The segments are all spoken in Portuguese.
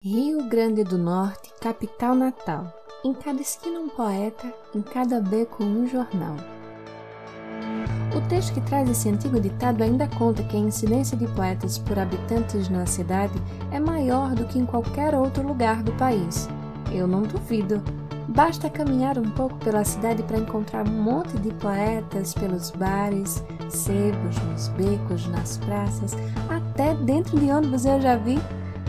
Rio Grande do Norte, capital natal. Em cada esquina um poeta, em cada beco um jornal. O texto que traz esse antigo ditado ainda conta que a incidência de poetas por habitantes na cidade é maior do que em qualquer outro lugar do país. Eu não duvido. Basta caminhar um pouco pela cidade para encontrar um monte de poetas pelos bares, sebos, nos becos, nas praças, até dentro de ônibus eu já vi.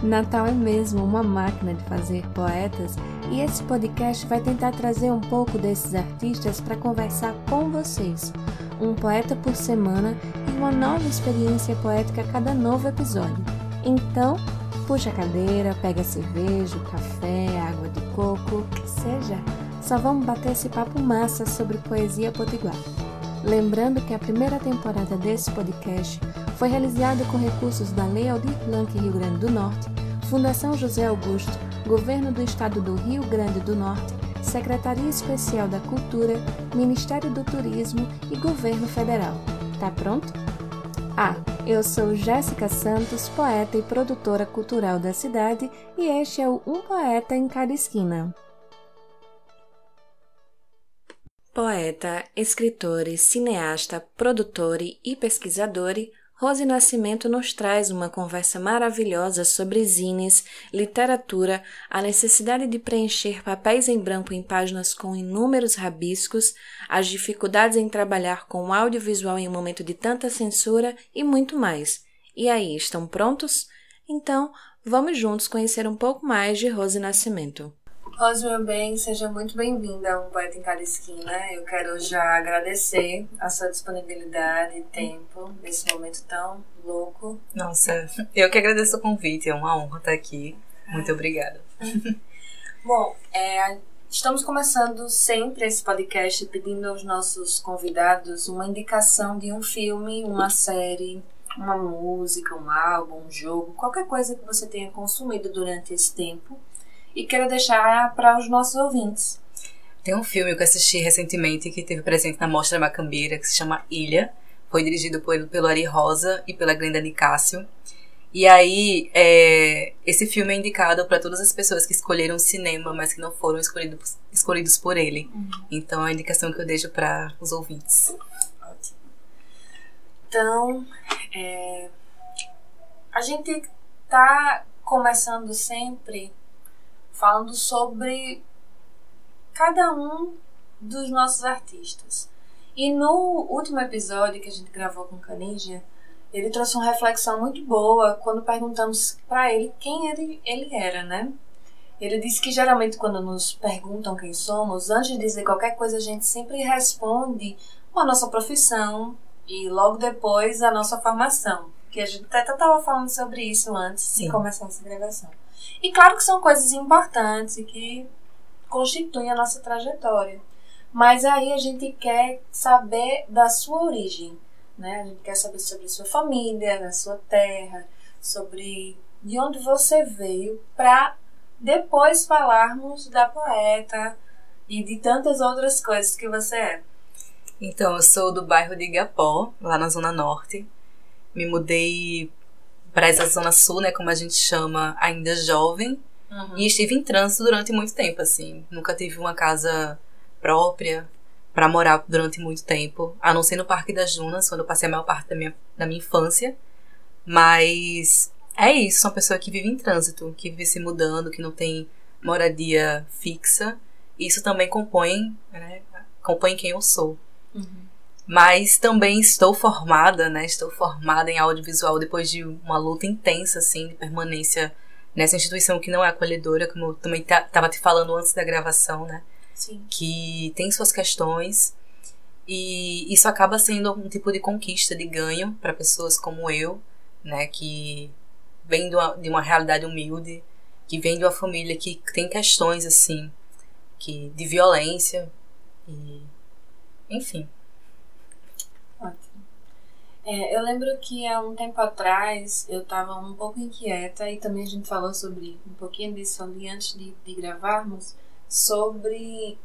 Natal é mesmo uma máquina de fazer poetas e esse podcast vai tentar trazer um pouco desses artistas para conversar com vocês. Um poeta por semana e uma nova experiência poética a cada novo episódio. Então, puxa a cadeira, pega cerveja, café, água de coco, que seja. Só vamos bater esse papo massa sobre poesia potiguar. Lembrando que a primeira temporada desse podcast foi realizada com recursos da Lei Aldir Blanc Rio Grande do Norte, Fundação José Augusto, Governo do Estado do Rio Grande do Norte, Secretaria Especial da Cultura, Ministério do Turismo e Governo Federal. Tá pronto? Eu sou Jéssica Santos, poeta e produtora cultural da cidade, e este é o Um Poeta em Cada Esquina. Poeta, escritor, cineasta, produtor e pesquisador, Rose Nascimento nos traz uma conversa maravilhosa sobre zines, literatura, a necessidade de preencher papéis em branco em páginas com inúmeros rabiscos, as dificuldades em trabalhar com o audiovisual em um momento de tanta censura e muito mais. E aí, estão prontos? Então, vamos juntos conhecer um pouco mais de Rose Nascimento. Rose, meu bem, seja muito bem-vinda a Um Poeta em Cada Esquina. Eu quero já agradecer a sua disponibilidade e tempo nesse momento tão louco. Nossa, eu que agradeço o convite, é uma honra estar aqui. Muito obrigada. Bom, estamos começando sempre esse podcast pedindo aos nossos convidados uma indicação de um filme, uma série, uma música, um álbum, um jogo, qualquer coisa que você tenha consumido durante esse tempo e quero deixar para os nossos ouvintes. Tem um filme que eu assisti recentemente que teve presente na Mostra Macambeira, que se chama Ilha. Foi dirigido pelo Ari Rosa e pela Glenda Nicásio. E aí, esse filme é indicado para todas as pessoas que escolheram cinema, mas que não foram escolhidos por ele. Então, é a indicação que eu deixo para os ouvintes. Ótimo. Então, a gente tá começando sempre falando sobre cada um dos nossos artistas. E no último episódio que a gente gravou com o Canígia, ele trouxe uma reflexão muito boa quando perguntamos para ele quem ele era, né? Ele disse que geralmente quando nos perguntam quem somos, antes de dizer qualquer coisa, a gente sempre responde com a nossa profissão e logo depois a nossa formação. Que a gente até estava falando sobre isso antes de começar essa gravação. E claro que são coisas importantes e que constituem a nossa trajetória. Mas aí a gente quer saber da sua origem, né? A gente quer saber sobre a sua família, da sua terra, sobre de onde você veio, para depois falarmos da poeta e de tantas outras coisas que você é. Então, eu sou do bairro de Igapó, lá na Zona Norte. Me mudei para essa Zona Sul, né, como a gente chama, ainda jovem. E estive em trânsito durante muito tempo, assim. Nunca tive uma casa própria para morar durante muito tempo, a não ser no Parque das Dunas, quando eu passei a maior parte da minha infância. Mas é isso, sou uma pessoa que vive em trânsito, que vive se mudando, que não tem moradia fixa. Isso também compõe quem eu sou. Mas também estou formada, né? Estou formada em audiovisual depois de uma luta intensa, assim, de permanência nessa instituição que não é acolhedora, como eu também estava te falando antes da gravação, né? Sim. Que tem suas questões e isso acaba sendo um tipo de conquista, de ganho para pessoas como eu, né? Que vem de uma realidade humilde, que vem de uma família que tem questões, assim, de violência e... enfim. Ótimo. Eu lembro que há um tempo atrás eu estava um pouco inquieta e também a gente falou sobre um pouquinho disso ali antes de gravarmos, sobre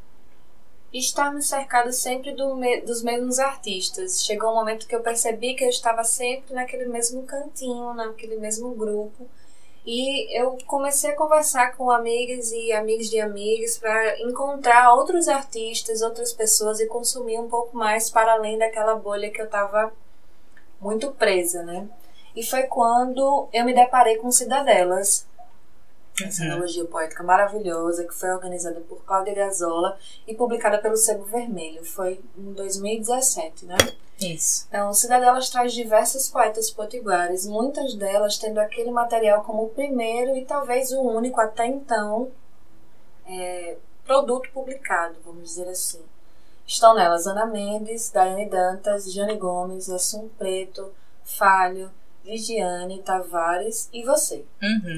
estarmos cercados sempre dos mesmos artistas. Chegou um momento que eu percebi que eu estava sempre naquele mesmo cantinho, naquele mesmo grupo E eu comecei a conversar com amigas e amigos de amigas para encontrar outros artistas, outras pessoas e consumir um pouco mais para além daquela bolha que eu estava muito presa, né? E foi quando eu me deparei com Cidadelas, essa antologia poética maravilhosa que foi organizada por Cláudia Gazzola e publicada pelo Sebo Vermelho. Foi em 2017, né? Isso. Então, Cidadelas traz diversas poetas potiguares, muitas delas tendo aquele material como o primeiro e talvez o único até então produto publicado, vamos dizer assim. Estão nelas Ana Mendes, Daiane Dantas, Jane Gomes, Assum Preto, Falho, Ligiane Tavares e você.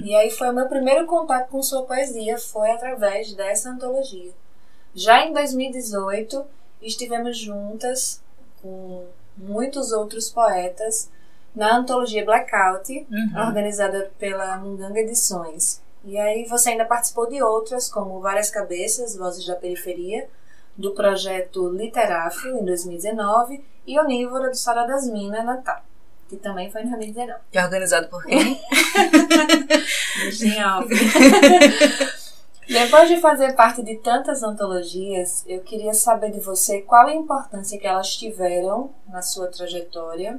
E aí foi o meu primeiro contato com sua poesia, foi através dessa antologia. Já em 2018, estivemos juntas com muitos outros poetas na antologia Blackout, organizada pela Munganga Edições. E aí você ainda participou de outras, como Várias Cabeças, Vozes da Periferia, do projeto Literáfio, em 2019, e Onívora, do Sara das Minas, Natal, que também foi em 2019. E organizado por quem? Depois de fazer parte de tantas antologias, eu queria saber de você qual a importância que elas tiveram na sua trajetória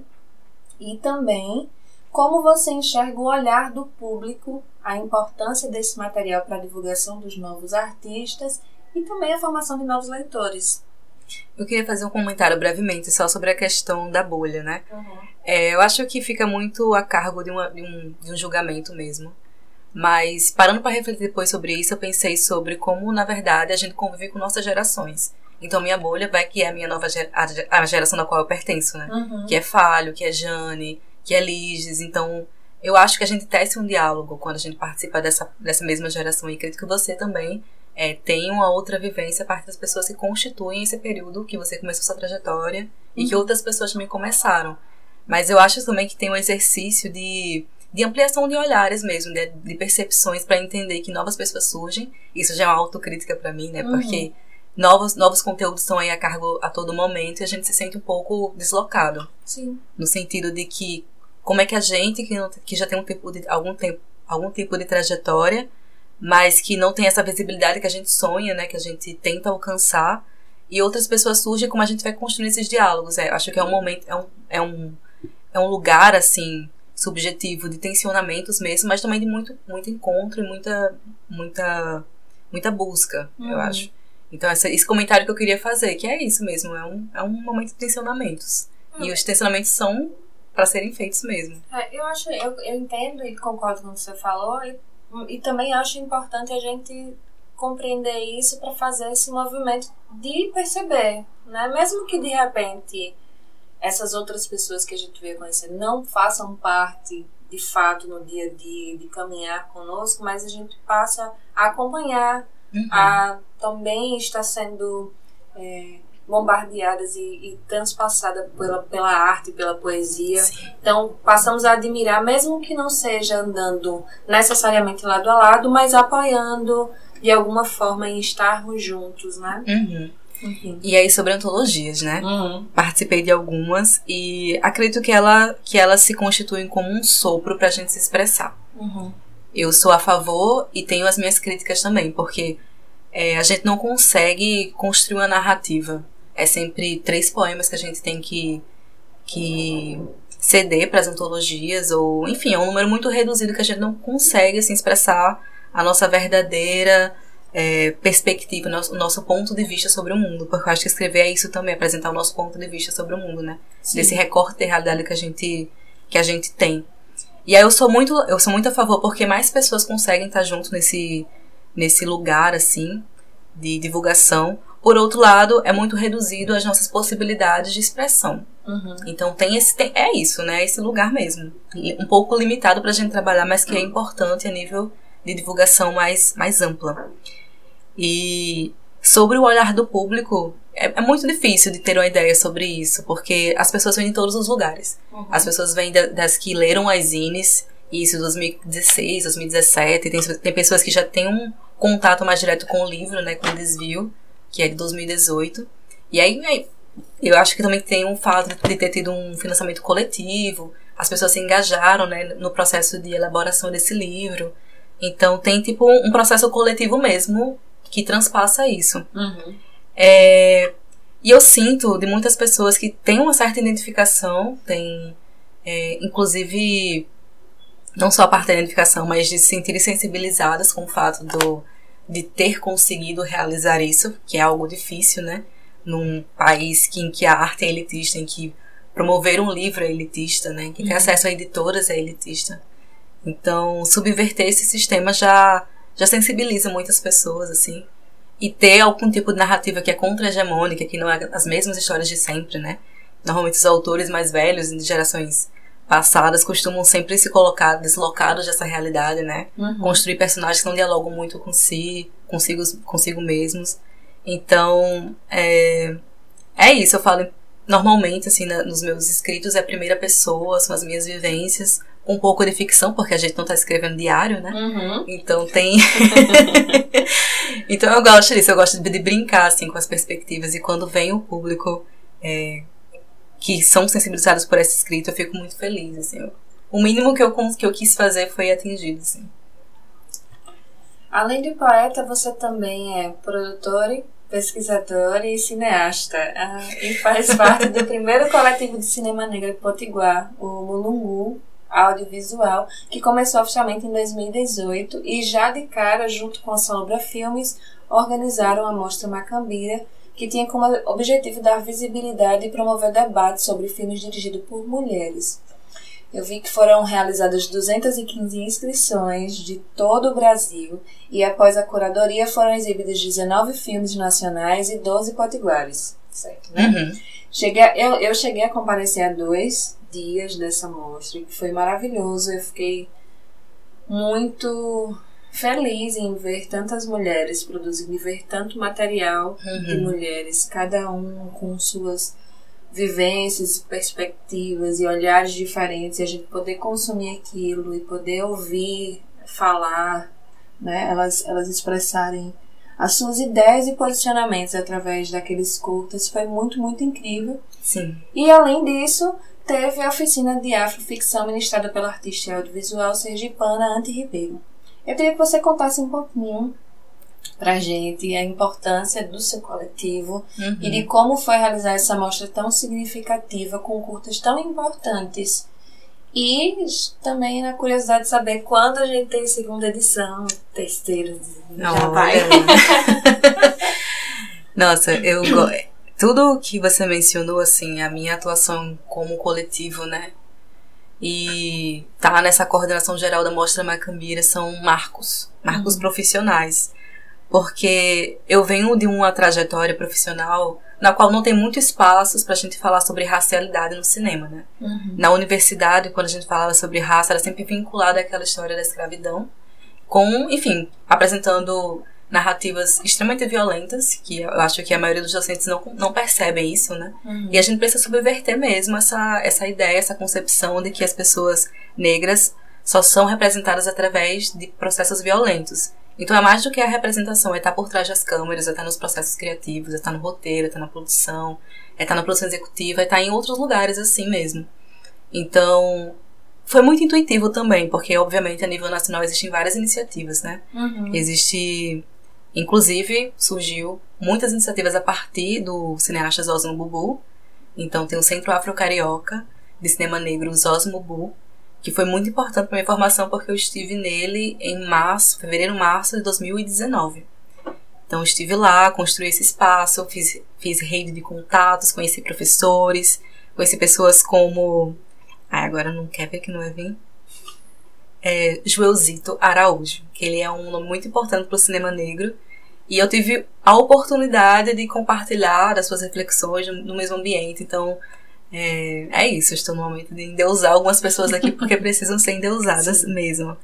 e também como você enxerga o olhar do público, a importância desse material para a divulgação dos novos artistas e também a formação de novos leitores. Eu queria fazer um comentário brevemente só sobre a questão da bolha, né? Eu acho que fica muito a cargo de um julgamento mesmo. Mas, parando para refletir depois sobre isso, eu pensei sobre como, na verdade, a gente convive com nossas gerações. Então, minha bolha que é a minha nova a geração da qual eu pertenço, né? Que é Falho, que é Jane, que é Liges. Então, eu acho que a gente tece um diálogo quando a gente participa dessa mesma geração. E acredito que você também tem uma outra vivência a partir das pessoas que constituem esse período que você começou sua trajetória e que outras pessoas também começaram. Mas eu acho também que tem um exercício de ampliação de olhares mesmo, de percepções para entender que novas pessoas surgem. Isso já é uma autocrítica para mim, né? Porque novos conteúdos estão aí a cargo a todo momento e a gente se sente um pouco deslocado. Sim. No sentido de que como é que a gente que já tem algum tempo de trajetória, mas que não tem essa visibilidade que a gente sonha, né? Que a gente tenta alcançar, e outras pessoas surgem, como a gente vai construir esses diálogos. Acho que é um momento, é um lugar assim subjetivo de tensionamentos mesmo, mas também de muito encontro e muita busca, eu acho. Então esse comentário que eu queria fazer, que é isso mesmo, é um momento de tensionamentos. E os tensionamentos são para serem feitos mesmo. Eu entendo e concordo com o que você falou, e também acho importante a gente compreender isso para fazer esse movimento de perceber, né? Mesmo que de repente essas outras pessoas que a gente veio conhecer não façam parte, de fato, no dia a dia, de caminhar conosco, mas a gente passa a acompanhar, a também estar sendo bombardeadas e transpassada pela arte, pela poesia. Sim. Então, passamos a admirar, mesmo que não seja andando necessariamente lado a lado, mas apoiando de alguma forma em estarmos juntos, né? E aí sobre antologias, né? Participei de algumas e acredito que elas se constituem como um sopro pra gente se expressar. Eu sou a favor e tenho as minhas críticas também, porque a gente não consegue construir uma narrativa. É sempre 3 poemas que a gente tem que ceder para as antologias, ou enfim, é um número muito reduzido que a gente não consegue assim, expressar a nossa verdadeira perspectiva, o nosso ponto de vista sobre o mundo, porque eu acho que escrever é isso também, apresentar o nosso ponto de vista sobre o mundo, né? Sim. Desse recorte de realidade que a gente tem. E aí eu sou muito a favor, porque mais pessoas conseguem estar junto nesse lugar, assim, de divulgação. Por outro lado, é muito reduzido as nossas possibilidades de expressão. Então é isso, né? Esse lugar mesmo. Um pouco limitado pra gente trabalhar, mas que é importante a nível de divulgação mais ampla. E sobre o olhar do público, é muito difícil de ter uma ideia sobre isso, porque as pessoas vêm de todos os lugares. As pessoas vêm das que leram as zines, isso em 2016, 2017, tem pessoas que já têm um contato mais direto com o livro, né, com o Desvio, que é de 2018. E aí eu acho que também tem um fato de ter tido um financiamento coletivo. as pessoas se engajaram, né, no processo de elaboração desse livro. Então tem tipo um processo coletivo mesmo que transpassa isso. E eu sinto de muitas pessoas que têm uma certa identificação, tem inclusive não só a parte da identificação, mas de se sentirem sensibilizadas com o fato de ter conseguido realizar isso, que é algo difícil, né? Num país em que a arte é elitista, em que promover um livro é elitista, né? Que ter acesso a editoras é elitista. Então, subverter esse sistema já sensibiliza muitas pessoas, assim. E ter algum tipo de narrativa que é contra-hegemônica, que não é as mesmas histórias de sempre, né? Normalmente os autores mais velhos, de gerações passadas, costumam sempre se colocar deslocados dessa realidade, né? Construir personagens que não dialogam muito consigo mesmos. Então, é isso. Eu falo normalmente, assim, nos meus escritos, é a primeira pessoa, são as minhas vivências, com um pouco de ficção, porque a gente não tá escrevendo diário, né? Então tem... Então eu gosto disso, eu gosto de brincar, assim, com as perspectivas. E quando vem o público que são sensibilizados por esse escrito, eu fico muito feliz, assim. O mínimo que eu quis fazer foi atingido, assim. Além de poeta, você também é produtor, pesquisador e cineasta. E faz parte do primeiro coletivo de cinema negro potiguar, o Mulungu Audiovisual, que começou oficialmente em 2018 e já de cara, junto com a Sombra Filmes, organizaram a Mostra Macambira, que tinha como objetivo dar visibilidade e promover debates sobre filmes dirigidos por mulheres. Eu vi que foram realizadas 215 inscrições de todo o Brasil e após a curadoria foram exibidos 19 filmes nacionais e 12 potiguares. Certo, né? Eu cheguei a comparecer a 2 dias dessa mostra, que foi maravilhoso. Eu fiquei muito feliz em ver tantas mulheres produzindo e ver tanto material de mulheres, cada um com suas vivências, perspectivas e olhares diferentes, e a gente poder consumir aquilo e poder ouvir, falar, né? Elas expressarem as suas ideias e posicionamentos através daqueles curtas, foi muito, muito incrível. Sim. E além disso, teve a oficina de afroficção ministrada pela artista audiovisual sergipana Anti Ribeiro. Eu queria que você contasse um pouquinho pra gente a importância do seu coletivo e de como foi realizar essa mostra tão significativa com curtas tão importantes. E também na curiosidade de saber quando a gente tem segunda edição, terceira, já vai. Nossa, tudo que você mencionou, assim, a minha atuação como coletivo, né? E tá nessa coordenação geral da Mostra Macambira são marcos profissionais. Porque eu venho de uma trajetória profissional na qual não tem muito espaços pra gente falar sobre racialidade no cinema, né? Na universidade, quando a gente falava sobre raça, era sempre vinculada àquela história da escravidão, enfim, apresentando narrativas extremamente violentas, que eu acho que a maioria dos docentes não percebem isso, né? E a gente precisa subverter mesmo essa ideia, essa concepção de que as pessoas negras só são representadas através de processos violentos. Então é mais do que a representação, é estar por trás das câmeras, é estar nos processos criativos, é estar no roteiro, é estar na produção, é estar na produção executiva, é estar em outros lugares assim mesmo. Então, foi muito intuitivo também, porque obviamente a nível nacional existem várias iniciativas, né? Inclusive, surgiu muitas iniciativas a partir do cineasta Zósimo Bubu. Então tem o Centro Afro-Carioca de Cinema Negro Zósimo Bubu, que foi muito importante para minha formação, porque eu estive nele em fevereiro, março de 2019. Então eu estive lá, construí esse espaço, fiz rede de contatos, conheci professores, conheci pessoas como... agora não quer ver que não vai vir? Joelzito Araújo, que ele é um nome muito importante para o cinema negro. E eu tive a oportunidade de compartilhar as suas reflexões no mesmo ambiente. Então, é isso. Eu estou no momento de endeusar algumas pessoas aqui porque precisam ser endeusadas mesmo.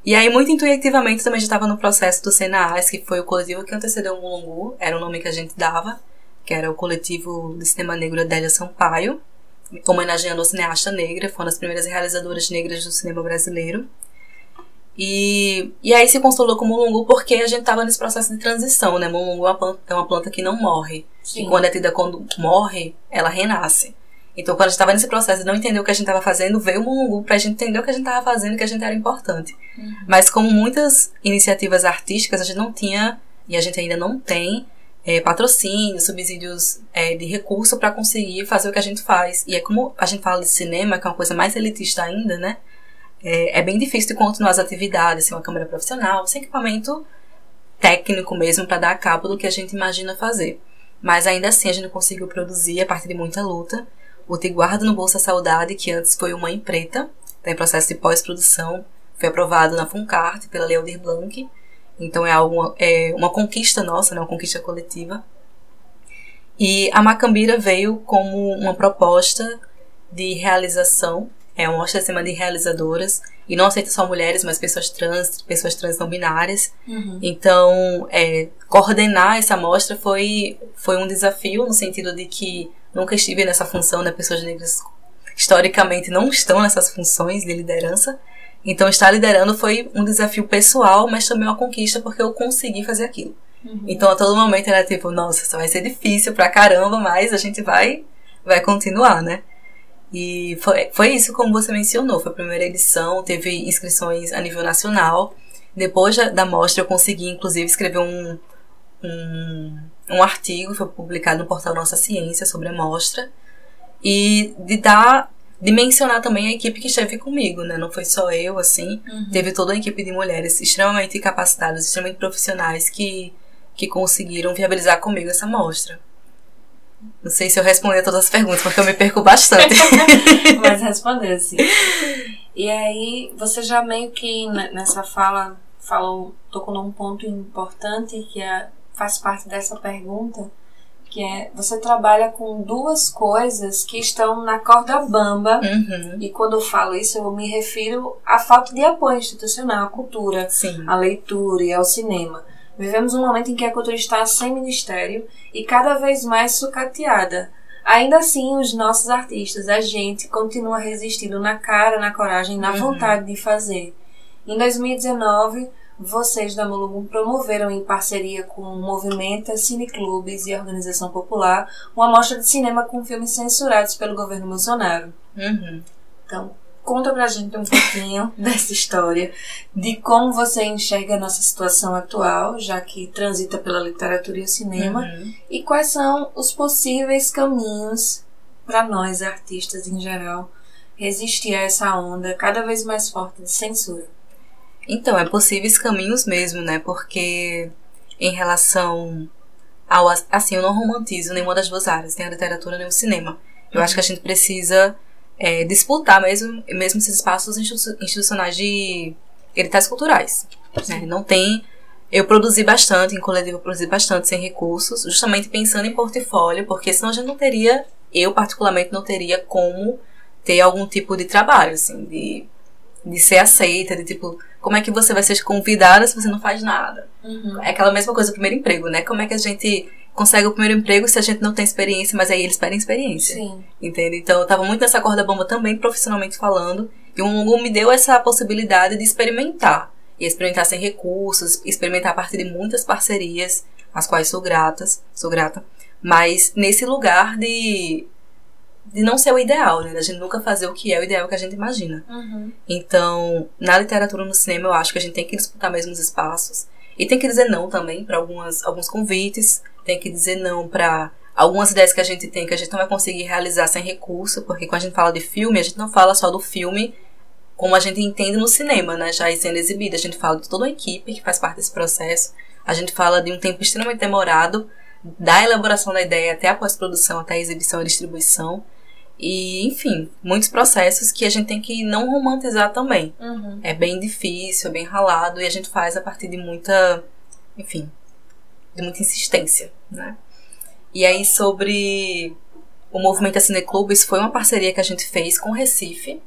E aí, muito intuitivamente, também já estava no processo do CENAAS, que foi o coletivo que antecedeu o Mulungu. Era o nome que a gente dava, que era o coletivo de cinema negro Adélia Sampaio, homenageando a cineasta negra. Foi uma das primeiras realizadoras negras do cinema brasileiro. E aí se consolidou como Mulungu porque a gente estava nesse processo de transição, né? Mulungu é uma planta que não morre. Sim. E quando é tida quando morre, ela renasce. Então, quando a gente estava nesse processo de não entender o que a gente estava fazendo, veio o Mulungu pra gente entender o que a gente estava fazendo e que a gente era importante. Mas como muitas iniciativas artísticas, a gente não tinha, e a gente ainda não tem, patrocínios, subsídios de recurso para conseguir fazer o que a gente faz. E é como a gente fala de cinema, que é uma coisa mais elitista ainda, né? É bem difícil de continuar as atividades, sem uma câmera profissional, sem equipamento técnico mesmo para dar a cabo do que a gente imagina fazer. Mas ainda assim a gente conseguiu produzir a partir de muita luta. O Te Guardo no Bolsa Saudade, que antes foi o Mãe Preta, está em processo de pós-produção, foi aprovado na FUNCART pela Lei Aldir Blanc. Então é uma conquista nossa, né, uma conquista coletiva. E a Macambira veio como uma proposta de realização, uma mostra de cima de realizadoras, e não aceita só mulheres, mas pessoas trans não binárias. Então, coordenar essa mostra foi um desafio, no sentido de que nunca estive nessa função, né? Pessoas negras historicamente não estão nessas funções de liderança. Então, estar liderando foi um desafio pessoal, mas também uma conquista, porque eu consegui fazer aquilo. Então, a todo momento era tipo, nossa, isso vai ser difícil pra caramba, mas a gente vai continuar, né? E foi isso, como você mencionou, foi a primeira edição, teve inscrições a nível nacional. Depois da mostra eu consegui, inclusive, escrever um artigo, foi publicado no portal Nossa Ciência sobre a mostra, e de mencionar também a equipe que esteve comigo, né? Não foi só eu, assim, teve toda uma equipe de mulheres extremamente capacitadas, extremamente profissionais que conseguiram viabilizar comigo essa mostra. Não sei se eu respondi a todas as perguntas, porque eu me perco bastante. Mas respondeu, sim. E aí, você já meio que nessa fala tocou num ponto importante que faz parte dessa pergunta, que você trabalha com duas coisas que estão na corda bamba. E quando eu falo isso, eu me refiro à falta de apoio institucional, à cultura, à leitura e ao cinema. Vivemos um momento em que a cultura está sem ministério e cada vez mais sucateada. Ainda assim, os nossos artistas, a gente, continua resistindo na cara, na coragem, na vontade de fazer. Em 2019, vocês da Mulungu promoveram, em parceria com o Movimenta, Cineclubes e a Organização Popular, uma mostra de cinema com filmes censurados pelo governo Bolsonaro. Então, conta pra gente um pouquinho dessa história, de como você enxerga a nossa situação atual, já que transita pela literatura e o cinema, e quais são os possíveis caminhos para nós, artistas em geral, resistir a essa onda cada vez mais forte de censura. Então, possíveis caminhos mesmo, né? Porque em relação ao... Assim, eu não romantizo nenhuma das duas áreas, nem a literatura nem o cinema. Eu acho que a gente precisa disputar mesmo esses espaços institucionais de editais culturais. Né? Não tem... Eu produzi bastante, em coletivo eu produzi bastante sem recursos, justamente pensando em portfólio, porque senão a gente não teria... Eu, particularmente, não teria como ter algum tipo de trabalho, assim, de ser aceita, de tipo... Como é que você vai ser convidada se você não faz nada? É aquela mesma coisa do primeiro emprego, né? Como é que a gente consegue o primeiro emprego se a gente não tem experiência, mas aí eles pedem experiência? Sim. Entende? Então eu tava muito nessa corda bamba também, profissionalmente falando, e o Mulungu me deu essa possibilidade de experimentar. E experimentar sem recursos, experimentar a partir de muitas parcerias, as quais sou grata, mas nesse lugar de não ser o ideal, né? Da gente nunca fazer o que é o ideal que a gente imagina. Então, na literatura e no cinema, eu acho que a gente tem que disputar mesmo os espaços. E tem que dizer não também para alguns convites. Tem que dizer não para algumas ideias que a gente tem que a gente não vai conseguir realizar sem recurso. Porque quando a gente fala de filme, a gente não fala só do filme como a gente entende no cinema, né? Já sendo exibido. A gente fala de toda uma equipe que faz parte desse processo. A gente fala de um tempo extremamente demorado, da elaboração da ideia até a pós-produção, até a exibição e distribuição. E, enfim, muitos processos que a gente tem que não romantizar também. É bem difícil, é bem ralado, e a gente faz a partir de muita, enfim, de muita insistência, né? E aí, sobre o Movimento Cineclubes, foi uma parceria que a gente fez com o Recife.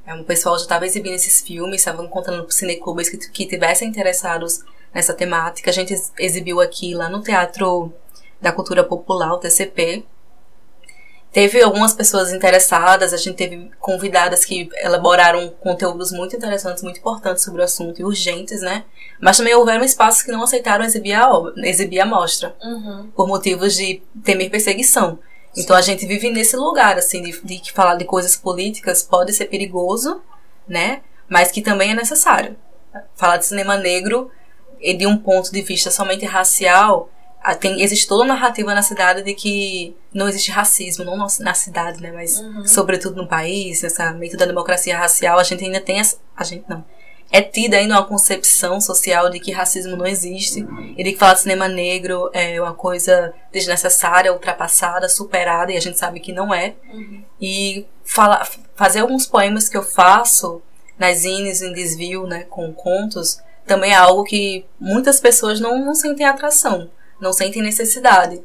O pessoal já estava exibindo esses filmes, estavam encontrando cineclubes que tivessem interessados nessa temática. A gente exibiu aqui lá no Teatro da Cultura Popular, o TCP. Teve algumas pessoas interessadas, a gente teve convidadas que elaboraram conteúdos muito interessantes, muito importantes sobre o assunto e urgentes, né? Mas também houveram espaços que não aceitaram exibir a mostra, por motivos de temer perseguição. Então a gente vive nesse lugar, assim, de que falar de coisas políticas pode ser perigoso, né? Mas que também é necessário. Falar de cinema negro e de um ponto de vista somente racial, existe toda uma narrativa na cidade de que não existe racismo, não na cidade, né? Mas sobretudo no país, essa meio da democracia racial, a gente ainda tem é tida ainda uma concepção social de que racismo não existe e de que falar de cinema negro é uma coisa desnecessária, ultrapassada, superada, e a gente sabe que não é. E fazer alguns poemas que eu faço nas zines em desvio, né, com contos, também é algo que muitas pessoas não sentem atração, não sentem necessidade.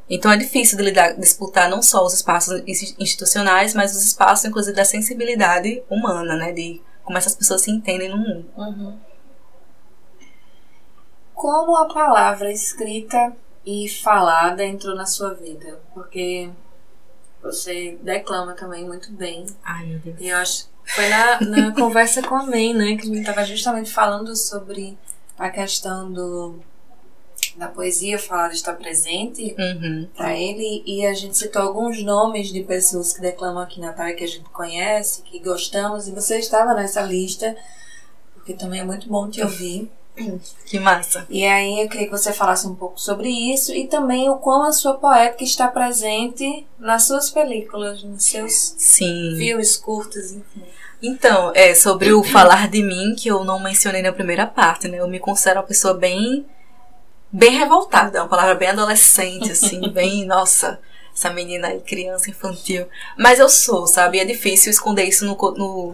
Então é difícil de disputar não só os espaços institucionais, mas os espaços, inclusive, da sensibilidade humana, né, de como essas pessoas se entendem no mundo. Como a palavra escrita e falada entrou na sua vida? Porque você declama também muito bem. Ai, meu Deus. E eu acho que foi na conversa com a May, né, que a gente estava justamente falando sobre a questão da poesia falada estar presente para ele, e a gente citou alguns nomes de pessoas que declamam aqui na Itália que a gente conhece, que gostamos, e você estava nessa lista, porque também é muito bom te ouvir. Que massa! E aí eu queria que você falasse um pouco sobre isso e também o quão a sua poética está presente nas suas películas, nos seus filmes curtos, enfim. Então, sobre o falar de mim, que eu não mencionei na primeira parte, né? Eu me considero uma pessoa bem revoltada, é uma palavra bem adolescente, assim, bem, nossa, essa menina aí, criança infantil. Mas eu sou, sabe? É difícil esconder isso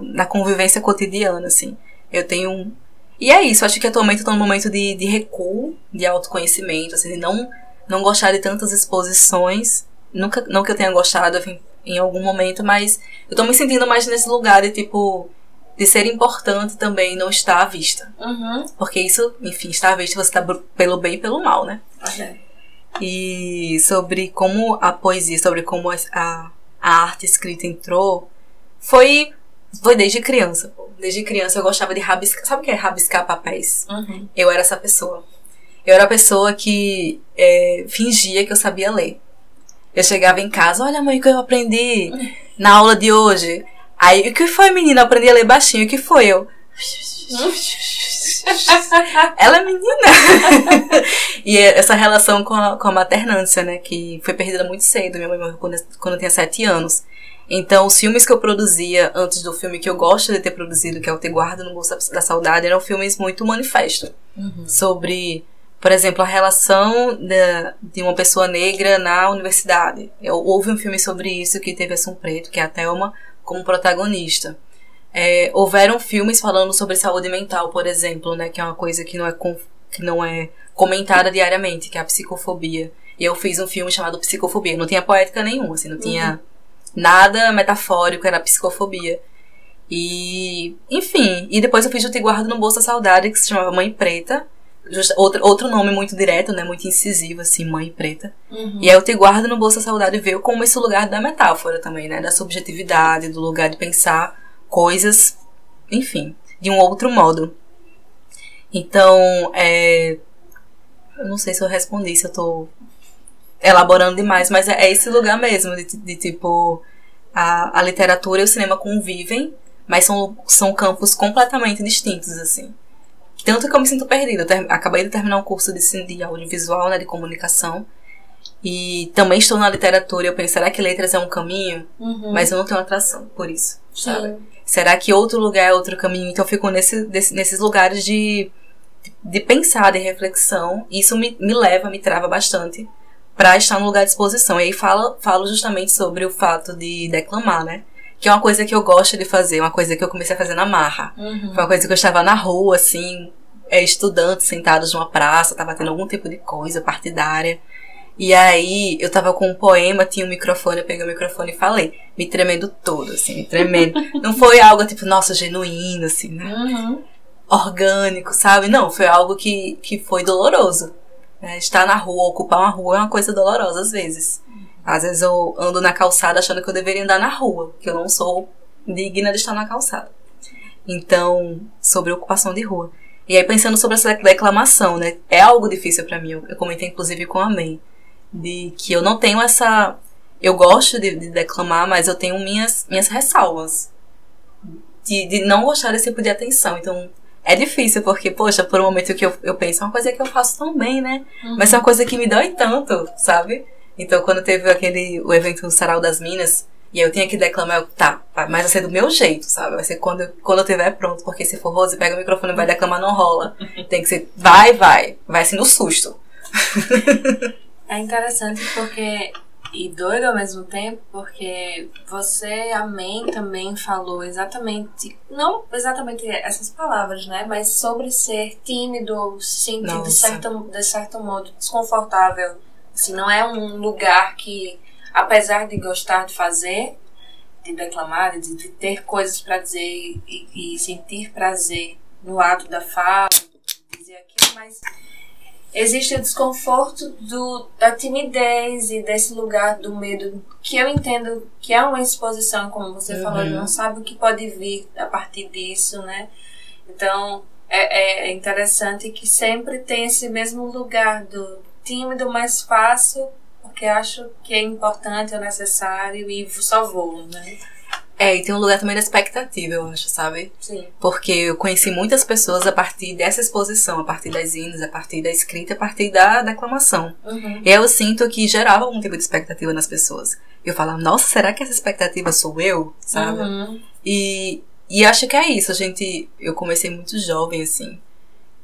na convivência cotidiana, assim. Eu tenho E é isso, acho que atualmente eu tô num momento de recuo, de autoconhecimento, assim, de não gostar de tantas exposições. Não que eu tenha gostado, enfim, em algum momento, mas eu tô me sentindo mais nesse lugar de, tipo, de ser importante também não estar à vista. Uhum. Porque isso, enfim, estar à vista você tá pelo bem e pelo mal, né? Okay. E sobre como a poesia, sobre como a arte escrita entrou, foi desde criança. Desde criança eu gostava de rabiscar. Sabe o que é rabiscar papéis? Uhum. Eu era essa pessoa. Eu era a pessoa que fingia que eu sabia ler. Eu chegava em casa, olha, mãe, o que eu aprendi na aula de hoje. Aí, o que foi, menina? Eu aprendi a ler baixinho. O que foi? Eu... Ela é menina. E essa relação com a maternância, né? Que foi perdida muito cedo. Minha mãe morreu quando eu tinha 7 anos. Então, os filmes que eu produzia antes do filme que eu gosto de ter produzido, que é o Te Guardo no Bolso da Saudade, eram filmes muito manifesto. Uhum. Sobre, por exemplo, a relação de uma pessoa negra na universidade. Houve um filme sobre isso que teve a Assun Preto, que é a Thelma, como protagonista. Houveram filmes falando sobre saúde mental, por exemplo, né, que é uma coisa que não é comentada diariamente, que é a psicofobia. E eu fiz um filme chamado Psicofobia. Não tinha poética nenhuma, assim, não tinha nada metafórico, era psicofobia. E, enfim, e depois eu fiz o Te Guardo no Bolso da Saudade, que se chamava Mãe Preta. Outro nome muito direto, né, muito incisivo, assim, Mãe Preta. Uhum. E aí o Te Guardo no Bolso da Saudade veio como esse lugar da metáfora também, né, da subjetividade, do lugar de pensar coisas, enfim, de um outro modo. Então, eu não sei se eu respondi, se eu tô elaborando demais, mas é esse lugar mesmo, de tipo, a literatura e o cinema convivem, mas são campos completamente distintos, assim. Tanto que eu me sinto perdida. Eu acabei de terminar um curso de audiovisual, né, de comunicação, e também estou na literatura e eu penso, será que letras é um caminho? Uhum. Mas eu não tenho atração por isso, sabe? Sim. Será que outro lugar é outro caminho? Então eu fico nesses lugares de pensar, de reflexão, e isso me trava bastante pra estar num lugar de exposição. E aí falo justamente sobre o fato de declamar, né? Que é uma coisa que eu gosto de fazer, uma coisa que eu comecei a fazer na marra. Uhum. Foi uma coisa que eu estava na rua, assim, estudantes sentados numa praça, tava tendo algum tipo de coisa partidária. E aí, eu tava com um poema, tinha um microfone, eu peguei o microfone e falei, me tremendo todo, assim, me tremendo. Não foi algo tipo, nossa, genuíno, assim, né? Uhum. Orgânico, sabe? Não, foi algo que foi doloroso. Estar na rua, ocupar uma rua é uma coisa dolorosa às vezes. Às vezes eu ando na calçada achando que eu deveria andar na rua, que eu não sou digna de estar na calçada. Então, sobre ocupação de rua. E aí pensando sobre essa declamação, né? É algo difícil pra mim. Eu comentei inclusive com a May, de que eu não tenho essa... eu gosto de declamar, mas eu tenho minhas ressalvas de não gostar desse tipo de atenção. Então, é difícil, porque, poxa, por um momento que eu penso, é uma coisa que eu faço tão bem, né? Mas é uma coisa que me dói tanto, sabe? Então, quando teve o evento no Sarau das Minas, e eu tinha que declamar, mas vai ser do meu jeito, sabe? Vai ser quando eu estiver pronto, porque se for Rose, pega o microfone e vai declamar, não rola. Tem que ser, vai assim no susto. É interessante porque, e doido ao mesmo tempo, porque você, amém, também falou exatamente, não exatamente essas palavras, né? Mas sobre ser tímido ou se sentir de certo modo desconfortável. Assim, não é um lugar que, apesar de gostar de fazer, de declamar, de ter coisas para dizer e sentir prazer no ato da fala, de dizer aquilo, mas existe o desconforto da timidez e desse lugar do medo, que eu entendo que é uma exposição, como você falou, ele não sabe o que pode vir a partir disso, né? Então, é interessante que sempre tem esse mesmo lugar do tímido, mais fácil, porque acho que é importante, é necessário e só vou, né? E tem um lugar também da expectativa, eu acho, sabe? Sim. Porque eu conheci muitas pessoas a partir dessa exposição, a partir das hinos, a partir da escrita, a partir da declamação. E aí eu sinto que gerava algum tipo de expectativa nas pessoas. Eu falava, nossa, será que essa expectativa sou eu? Sabe? E acho que é isso, eu comecei muito jovem, assim.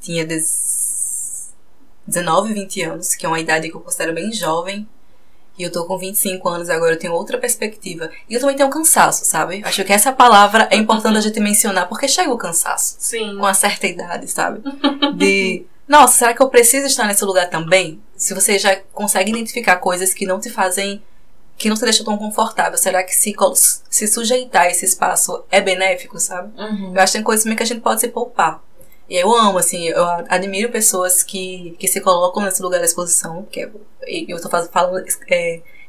Tinha 19, 20 anos, que é uma idade que eu considero bem jovem. E eu tô com 25 anos agora, eu tenho outra perspectiva. E eu também tenho cansaço, sabe? Acho que essa palavra é importante a gente mencionar, porque chega o cansaço. Sim. Com uma certa idade, sabe? Nossa, será que eu preciso estar nesse lugar também? Se você já consegue identificar coisas que não te fazem, que não te deixam tão confortável, será que se sujeitar a esse espaço é benéfico, sabe? Eu acho que tem coisas também que a gente pode se poupar. E eu amo, assim, eu admiro pessoas que se colocam nesse lugar da exposição, eu tô falando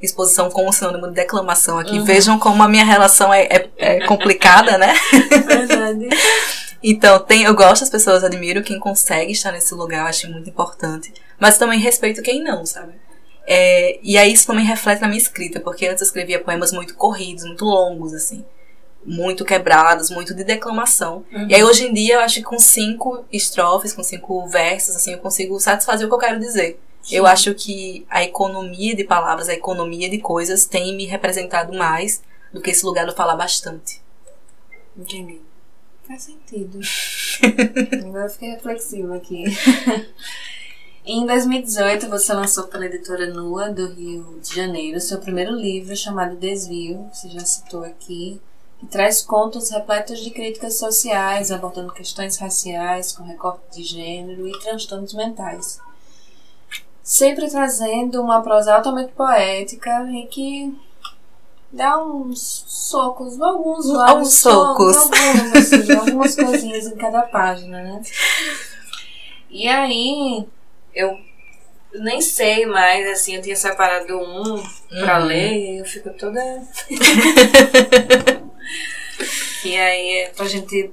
exposição como sinônimo de declamação aqui. Vejam como a minha relação é complicada, né? Verdade. Então, eu gosto das pessoas, admiro quem consegue estar nesse lugar, acho muito importante. Mas também respeito quem não, sabe? E aí isso também reflete na minha escrita, porque antes eu escrevia poemas muito corridos, muito longos, assim. Muito quebrados, muito de declamação. E aí hoje em dia eu acho que com 5 estrofes, com 5 versos, assim, eu consigo satisfazer o que eu quero dizer. Sim. Eu acho que a economia de palavras, a economia de coisas tem me representado mais do que esse lugar do falar bastante. Entendi. Faz sentido. Agora eu fiquei reflexiva aqui. Em 2018 você lançou pela editora Nua do Rio de Janeiro seu primeiro livro chamado Desvio, você já citou aqui, que traz contos repletos de críticas sociais, abordando questões raciais, com recorte de gênero e transtornos mentais. Sempre trazendo uma prosa altamente poética e que dá uns socos, alguns socos. Algumas coisinhas em cada página, né? E aí, eu nem sei mais, assim, eu tinha separado um pra ler e eu fico toda... E aí é pra gente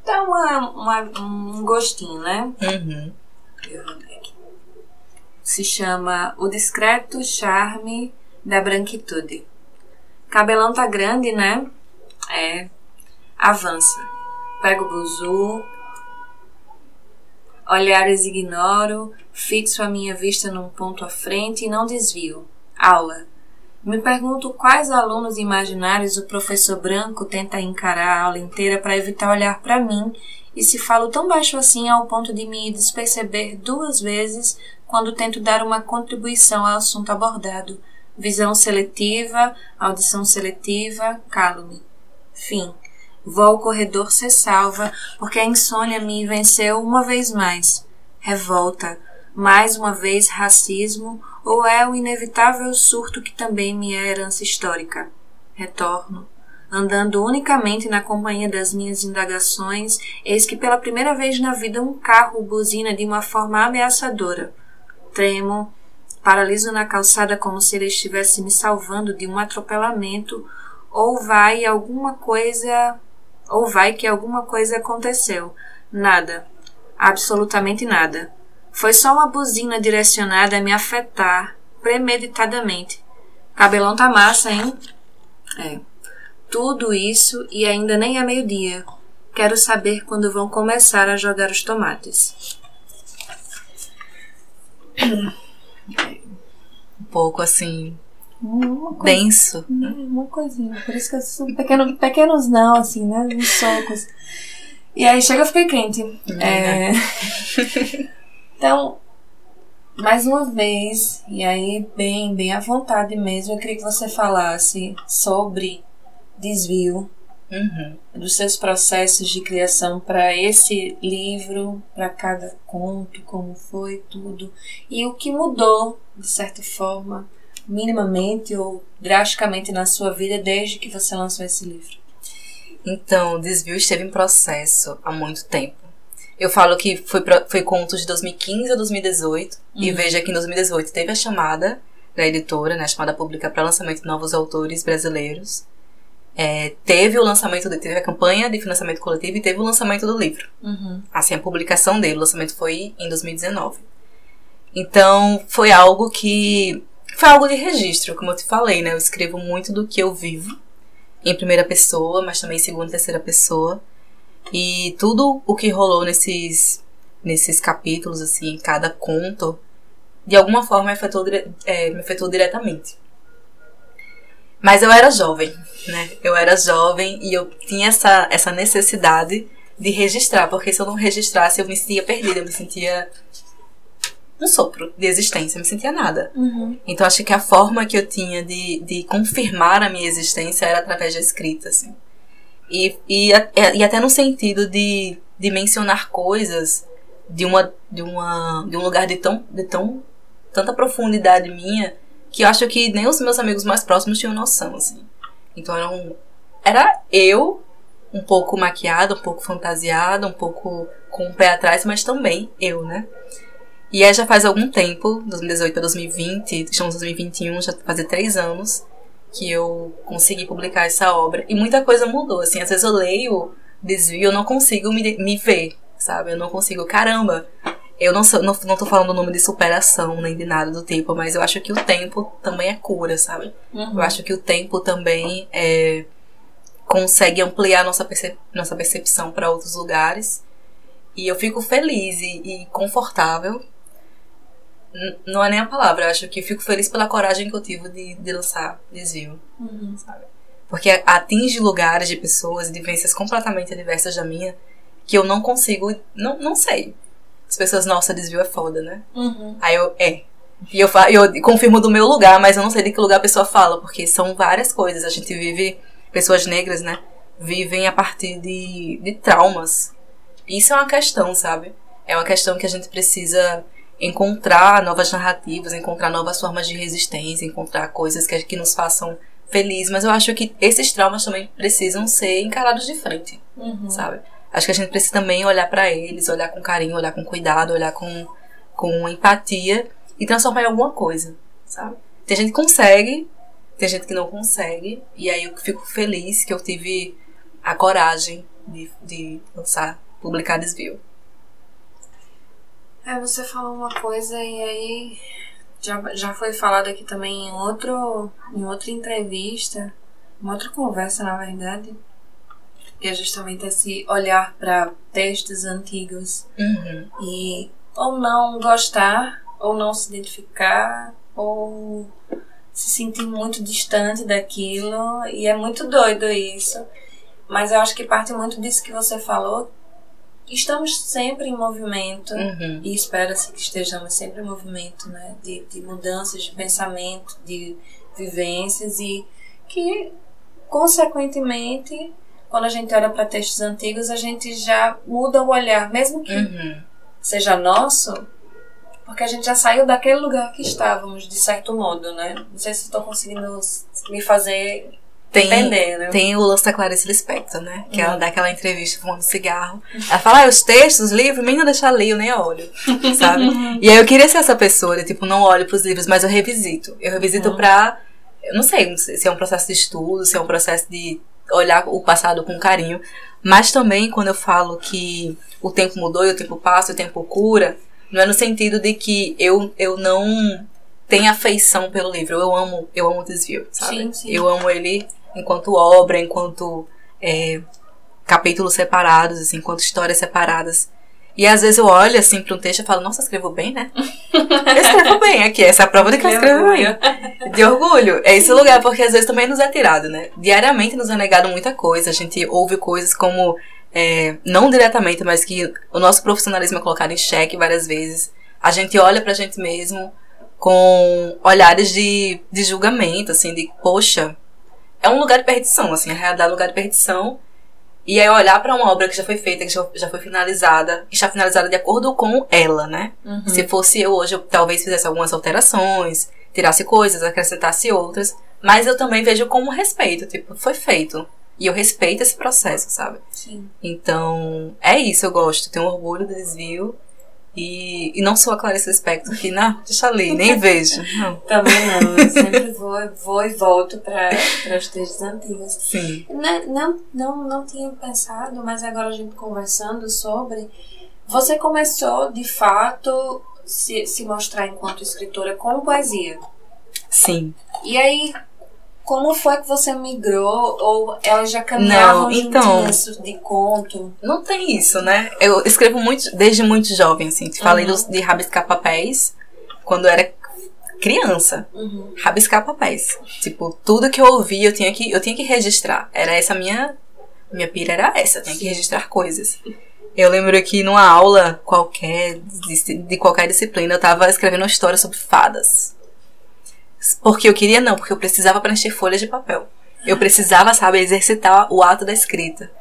dar um gostinho, né? Eu vou ler aqui. Se chama O Discreto Charme da Branquitude. Cabelão tá grande, né? Avança. Pego o buzu. Olhares ignoro. Fixo a minha vista num ponto à frente e não desvio. Aula. Me pergunto quais alunos imaginários o professor branco tenta encarar a aula inteira para evitar olhar para mim e se falo tão baixo assim ao ponto de me desperceber 2 vezes quando tento dar uma contribuição ao assunto abordado. Visão seletiva, audição seletiva, calo-me. Fim. Vou ao corredor ser salva, porque a insônia me venceu uma vez mais. Revolta. Mais uma vez racismo, ou é o inevitável surto que também me é herança histórica? Retorno. Andando unicamente na companhia das minhas indagações, eis que pela primeira vez na vida um carro buzina de uma forma ameaçadora. Tremo, paraliso na calçada como se ele estivesse me salvando de um atropelamento, ou vai que alguma coisa aconteceu. Nada. Absolutamente nada. Foi só uma buzina direcionada a me afetar premeditadamente. Cabelão tá massa, hein? Tudo isso e ainda nem é meio-dia. Quero saber quando vão começar a jogar os tomates. Um pouco assim... denso. Uma coisinha. Por isso que eu sou pequenos não, assim, né? Uns socos. E aí chega, eu fiquei quente. Então, mais uma vez, e aí bem à vontade mesmo, eu queria que você falasse sobre desvio, dos seus processos de criação para esse livro, para cada conto, como foi tudo, e o que mudou, de certa forma, minimamente ou drasticamente na sua vida desde que você lançou esse livro. Então, o desvio esteve em processo há muito tempo. Eu falo que foi contos de 2015 a 2018. E veja que em 2018 teve a chamada da editora, né, a chamada pública para lançamento de novos autores brasileiros. Teve a campanha de financiamento coletivo e teve o lançamento do livro. Assim, a publicação dele, o lançamento foi em 2019. Então, foi algo de registro, como eu te falei, né? Eu escrevo muito do que eu vivo, em primeira pessoa, mas também em segunda e terceira pessoa. E tudo o que rolou nesses capítulos, assim, em cada conto, de alguma forma me afetou diretamente. Mas eu era jovem, né? Eu era jovem e eu tinha essa necessidade de registrar, porque se eu não registrasse eu me sentia perdida, eu me sentia um sopro de existência, eu me sentia nada. Então acho que a forma que eu tinha de confirmar a minha existência era através da escrita, assim. E até no sentido de mencionar coisas de um lugar de tanta profundidade minha, que eu acho que nem os meus amigos mais próximos tinham noção, assim. Então era eu, um pouco maquiada, um pouco fantasiada, um pouco com o pé atrás, mas também eu, né? E aí já faz algum tempo, 2018 para 2020, estamos em 2021, já faz 3 anos que eu consegui publicar essa obra. E muita coisa mudou, assim, às vezes eu leio desvio e eu não consigo me ver, sabe? Eu não consigo, caramba, eu não tô falando o nome de superação, nem de nada do tipo, mas eu acho que o tempo também é cura, sabe? Eu acho que o tempo também consegue ampliar nossa percepção para outros lugares. E eu fico feliz e confortável. Não é nem a palavra, eu acho que fico feliz pela coragem que eu tive de lançar Desvio, sabe? Porque atinge lugares de pessoas e de vivências completamente diversas da minha, que eu não consigo, não sei. As pessoas, nossa, Desvio é foda, né? Aí E eu confirmo do meu lugar, mas eu não sei de que lugar a pessoa fala, porque são várias coisas. A gente vive, pessoas negras, né? Vivem a partir de traumas. Isso é uma questão, sabe? É uma questão que a gente precisa encontrar novas narrativas, encontrar novas formas de resistência, encontrar coisas que nos façam felizes. Mas eu acho que esses traumas também precisam ser encarados de frente, sabe? Acho que a gente precisa também olhar pra eles, olhar com carinho, olhar com cuidado, olhar com empatia e transformar em alguma coisa, sabe? Tem gente que consegue, tem gente que não consegue, e aí eu fico feliz que eu tive a coragem de lançar, publicar Desvio. Você falou uma coisa e aí já foi falado aqui também em outra entrevista, uma outra conversa, na verdade, que é justamente esse olhar para textos antigos e ou não gostar, ou não se identificar, ou se sentir muito distante daquilo, e é muito doido isso. Mas eu acho que parte muito disso que você falou. Estamos sempre em movimento, e espera-se que estejamos sempre em movimento, né? De mudanças de pensamento, de vivências, e que, consequentemente, quando a gente olha para textos antigos, a gente já muda o olhar, mesmo que seja nosso, porque a gente já saiu daquele lugar que estávamos, de certo modo, né? Não sei se estou conseguindo me fazer entender, né? Tem o lance da Clarice Lispector, né? Que ela dá aquela entrevista fumando cigarro. Ela fala, os textos, os livros, nem não deixar ler, eu nem olho, sabe? E aí eu queria ser essa pessoa, de, tipo, não olho pros livros, mas eu revisito. Eu revisito pra... Eu não sei se é um processo de estudo, se é um processo de olhar o passado com carinho. Mas também, quando eu falo que o tempo mudou e o tempo passa, o tempo cura, não é no sentido de que eu não tem afeição pelo livro. Eu amo o Desvio, sabe? Sim, sim. Eu amo ele enquanto obra, enquanto capítulos separados, assim, enquanto histórias separadas. E às vezes eu olho assim para um texto e falo, nossa, eu escrevo bem, né? Eu escrevo bem aqui, essa é a prova de que eu escrevo bem. De orgulho. É esse lugar, porque às vezes também nos é tirado, né? Diariamente nos é negado muita coisa. A gente ouve coisas como, não diretamente, mas que o nosso profissionalismo é colocado em xeque várias vezes. A gente olha pra gente mesmo com olhares de julgamento, assim, de, poxa, é um lugar de perdição, assim, a realidade é um lugar de perdição. E aí olhar pra uma obra que já foi feita, que já foi finalizada, que está finalizada de acordo com ela, né? Uhum. Se fosse eu hoje, eu talvez fizesse algumas alterações, tirasse coisas, acrescentasse outras, mas eu também vejo como respeito, tipo, foi feito. E eu respeito esse processo, sabe? Sim. Então, é isso, eu gosto, tenho orgulho do Desvio. E não sou a Clarice Lispector, que não, deixa ali, nem vejo. Não. Também não, eu sempre vou e volto para os textos antigos. Sim. Não tinha pensado, mas agora a gente conversando sobre... Você começou, de fato, se mostrar enquanto escritora com poesia. Sim. E aí, como foi que você migrou? Ou elas já caminhavam juntinhas de conto? Não tem isso, né? Eu escrevo muito, desde muito jovem, assim. Falei de rabiscar papéis quando eu era criança. Rabiscar papéis. Tipo, tudo que eu ouvia, eu tinha que registrar. Era essa minha pira era essa. Eu tinha que registrar coisas. Eu lembro que numa aula qualquer, de qualquer disciplina, eu tava escrevendo uma história sobre fadas. Porque eu queria não, porque eu precisava preencher folhas de papel. Eu precisava, sabe, exercitar o ato da escrita.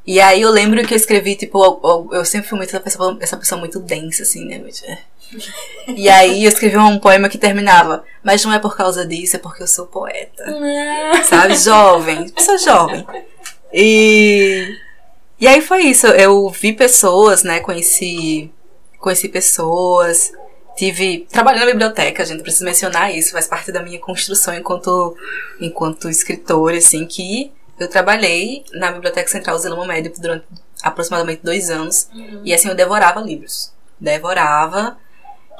E aí eu lembro que eu escrevi, tipo, eu sempre fui muito essa pessoa muito densa, assim, né? E aí eu escrevi um poema que terminava, mas não é por causa disso, é porque eu sou poeta. Sabe, jovem, pessoa jovem. E aí foi isso, eu vi pessoas, né, conheci pessoas... Trabalhei na biblioteca, gente, preciso mencionar isso, faz parte da minha construção enquanto escritora, assim, que eu trabalhei na Biblioteca Central Zilama Médio durante aproximadamente 2 anos, e assim, eu devorava livros,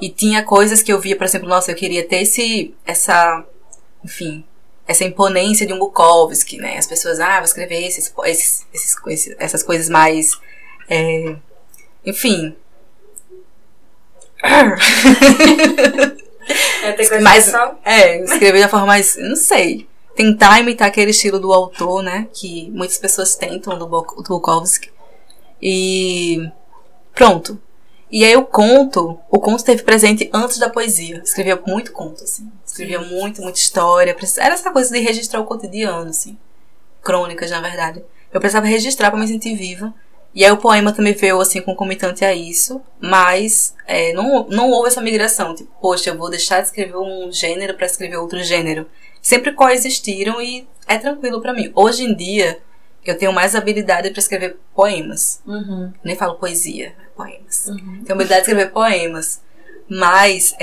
e tinha coisas que eu via, por exemplo, nossa, eu queria ter essa imponência de um Bukowski, né, as pessoas, vou escrever essas coisas mais, enfim... escrever da forma mais, não sei, tentar imitar aquele estilo do autor, né, que muitas pessoas tentam, do Bukowski, e pronto. E aí o conto esteve presente antes da poesia. Escrevia muito conto, assim, escrevia muita história, era essa coisa de registrar o cotidiano, assim, crônicas, na verdade. Eu precisava registrar pra me sentir viva. E aí o poema também veio, assim, concomitante a isso, mas não houve essa migração, tipo, poxa, eu vou deixar de escrever um gênero pra escrever outro gênero. Sempre coexistiram e é tranquilo pra mim. Hoje em dia, eu tenho mais habilidade pra escrever poemas. Nem falo poesia, poemas. Tenho habilidade de escrever poemas. Mas,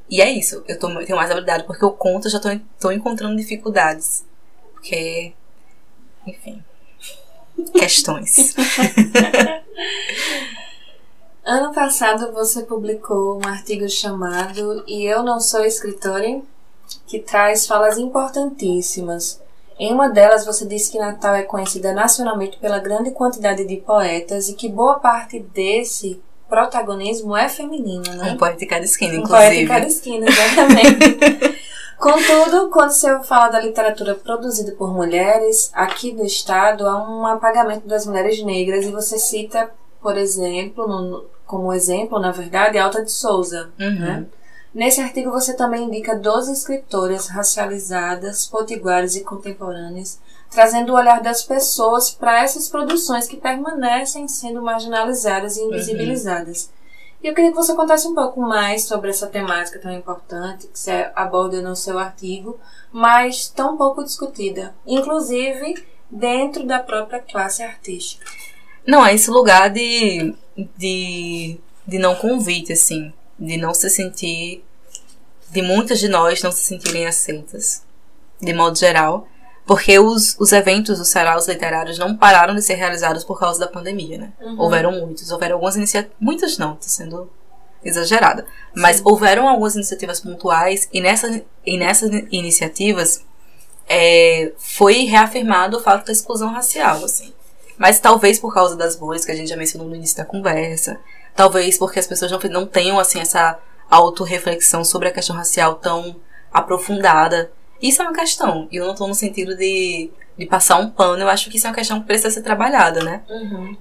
e é isso, eu tenho mais habilidade, porque o conto eu já tô encontrando dificuldades. Porque, enfim... questões. Ano passado você publicou um artigo chamado E Eu Não Sou Escritora, que traz falas importantíssimas. Em uma delas você disse que Natal é conhecida nacionalmente pela grande quantidade de poetas e que boa parte desse protagonismo é feminino, né? Um poeta de cada esquina, inclusive. Um poeta de cada esquina, exatamente. Contudo, quando você fala da literatura produzida por mulheres, aqui do estado há um apagamento das mulheres negras e você cita, por exemplo, como exemplo, na verdade, Alta de Souza. Né? Nesse artigo você também indica 12 escritoras racializadas, potiguares e contemporâneas, trazendo o olhar das pessoas para essas produções que permanecem sendo marginalizadas e invisibilizadas. E eu queria que você contasse um pouco mais sobre essa temática tão importante que você aborda no seu artigo, mas tão pouco discutida, inclusive dentro da própria classe artística. Não, é esse lugar de não convite, assim, de não se sentir, de muitas de nós não se sentirem aceitas, de modo geral, porque os eventos, os saraus literários não pararam de ser realizados por causa da pandemia, né? Houveram muitos, houveram algumas iniciativas, muitas não, tô sendo exagerada. Mas houveram algumas iniciativas pontuais e nessas iniciativas foi reafirmado o fato da exclusão racial, assim. Mas talvez por causa das bolhas que a gente já mencionou no início da conversa, talvez porque as pessoas não tenham, assim, essa autorreflexão sobre a questão racial tão aprofundada. Isso é uma questão, e eu não estou no sentido de passar um pano, eu acho que isso é uma questão que precisa ser trabalhada, né?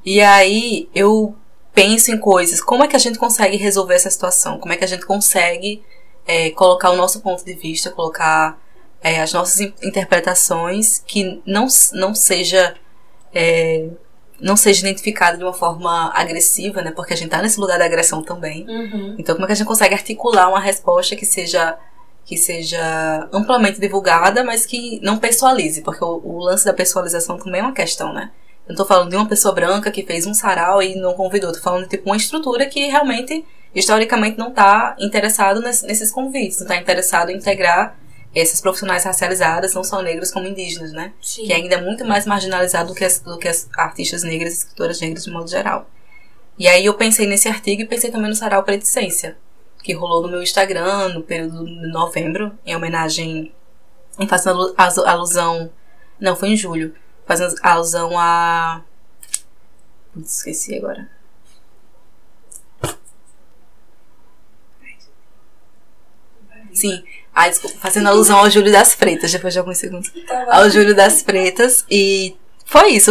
E aí eu penso em coisas, como é que a gente consegue resolver essa situação? Como é que a gente consegue colocar o nosso ponto de vista, colocar as nossas interpretações que não seja identificada de uma forma agressiva, né? Porque a gente tá nesse lugar da agressão também. Então, como é que a gente consegue articular uma resposta que seja amplamente divulgada, mas que não pessoalize, porque o lance da pessoalização também é uma questão, né? Eu não tô falando de uma pessoa branca que fez um sarau e não convidou, tô falando de tipo uma estrutura que realmente, historicamente, não tá interessado nesses convites, não tá interessado em integrar essas profissionais racializadas, não só negros como indígenas, né? Sim. Que ainda é muito mais marginalizado do que as artistas negras e escritoras negras de modo geral. E aí eu pensei nesse artigo e pensei também no sarau Preticência, que rolou no meu Instagram no período de novembro, em homenagem, fazendo alusão, não, foi em julho, fazendo alusão a... esqueci agora. Sim, desculpa, fazendo alusão ao Júlio das Freitas, depois de alguns segundos. Ao Júlio das Freitas, e foi isso,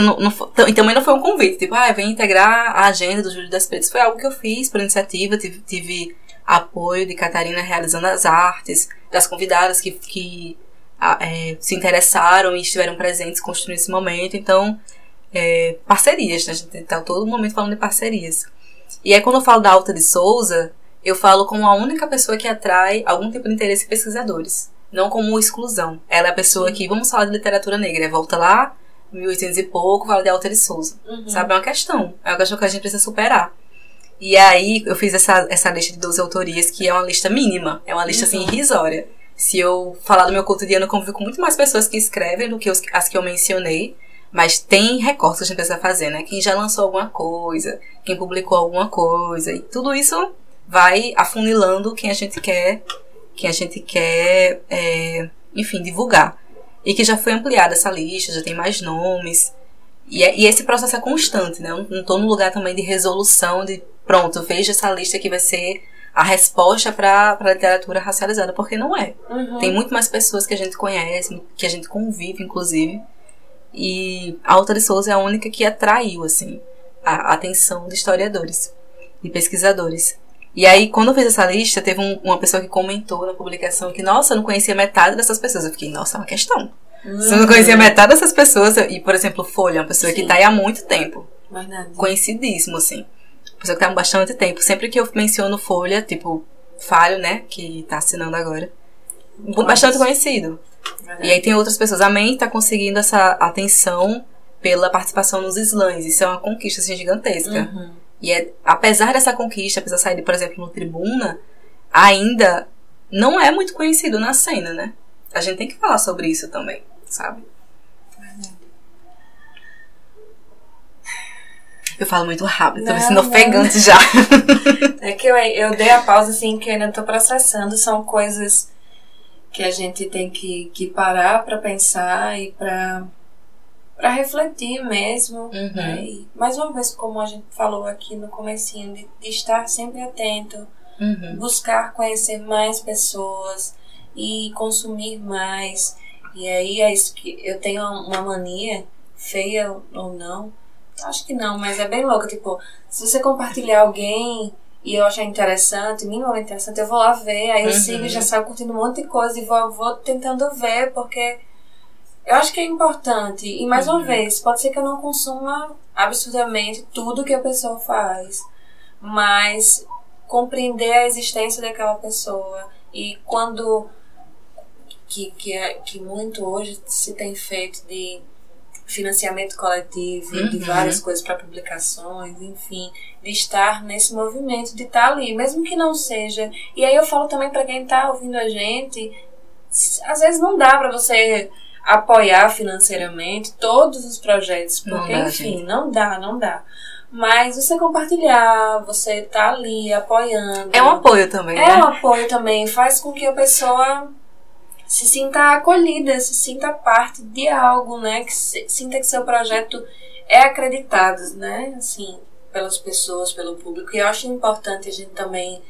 e também não foi um convite, tipo, vem integrar a agenda do Júlio das Freitas, foi algo que eu fiz por iniciativa, tive apoio de Catarina realizando as artes, das convidadas que se interessaram e estiveram presentes construindo esse momento. Então, parcerias, né? A gente tá todo momento falando de parcerias. E aí, quando eu falo da Alta de Souza, eu falo como a única pessoa que atrai algum tipo de interesse em pesquisadores, não como exclusão. Ela é a pessoa que, vamos falar de literatura negra, volta lá, 1800 e pouco, fala de Alta de Souza. Sabe? É uma questão que a gente precisa superar. E aí, eu fiz essa lista de 12 autorias, que é uma lista mínima. É uma lista, assim, irrisória. Se eu falar do meu cotidiano, eu convivo com muito mais pessoas que escrevem do que as que eu mencionei. Mas tem recortes que a gente precisa fazer, né? Quem já lançou alguma coisa, quem publicou alguma coisa. E tudo isso vai afunilando quem a gente quer, enfim, divulgar. E que já foi ampliada essa lista, já tem mais nomes. E esse processo é constante, né? Eu não tô no lugar também de resolução, de pronto, veja essa lista que vai ser a resposta para a literatura racializada, porque não é. Tem muito mais pessoas que a gente conhece, que a gente convive, inclusive. E a Alta de Souza é a única que atraiu, assim, a atenção de historiadores, de pesquisadores. E aí, quando eu fiz essa lista, teve uma pessoa que comentou na publicação que, nossa, eu não conhecia metade dessas pessoas. Eu fiquei, nossa, é uma questão. Se eu não conhecia metade dessas pessoas, e, por exemplo, Folha, uma pessoa que tá aí há muito tempo. Conhecidíssimo, assim. Pessoa que tá há bastante tempo. Sempre que eu menciono Folha, tipo, Falho, né, que tá assinando agora. Bastante conhecido. E aí tem outras pessoas. A MEN tá conseguindo essa atenção pela participação nos slams. Isso é uma conquista, assim, gigantesca. E apesar dessa conquista, apesar de sair, por exemplo, no Tribuna, ainda não é muito conhecido na cena, né? A gente tem que falar sobre isso também, sabe? Eu falo muito rápido, tô me sentindo ofegante já. É que eu dei a pausa, assim, que eu ainda tô processando. São coisas que a gente tem que parar pra pensar e pra refletir mesmo. Né? E, mais uma vez, como a gente falou aqui no comecinho, de estar sempre atento, buscar conhecer mais pessoas e consumir mais. E aí é isso que eu tenho uma mania, feia ou não, acho que não, mas é bem louca. Tipo, se você compartilhar alguém e eu achar interessante, minimamente interessante, eu vou lá ver, aí eu sigo e já saio curtindo um monte de coisa e vou tentando ver, porque eu acho que é importante. E mais uma vez, pode ser que eu não consuma absurdamente tudo que a pessoa faz, mas compreender a existência daquela pessoa. E quando que muito hoje se tem feito de financiamento coletivo, de várias coisas para publicações, enfim, de estar nesse movimento, de estar ali, mesmo que não seja. E aí eu falo também para quem está ouvindo a gente, às vezes não dá para você apoiar financeiramente todos os projetos, porque, enfim, não dá. Mas você compartilhar, você tá ali apoiando. É um apoio também, né? É um apoio também. Faz com que a pessoa se sinta acolhida, se sinta parte de algo, né? Que sinta que seu projeto é acreditado, né? Assim, pelas pessoas, pelo público. E eu acho importante a gente também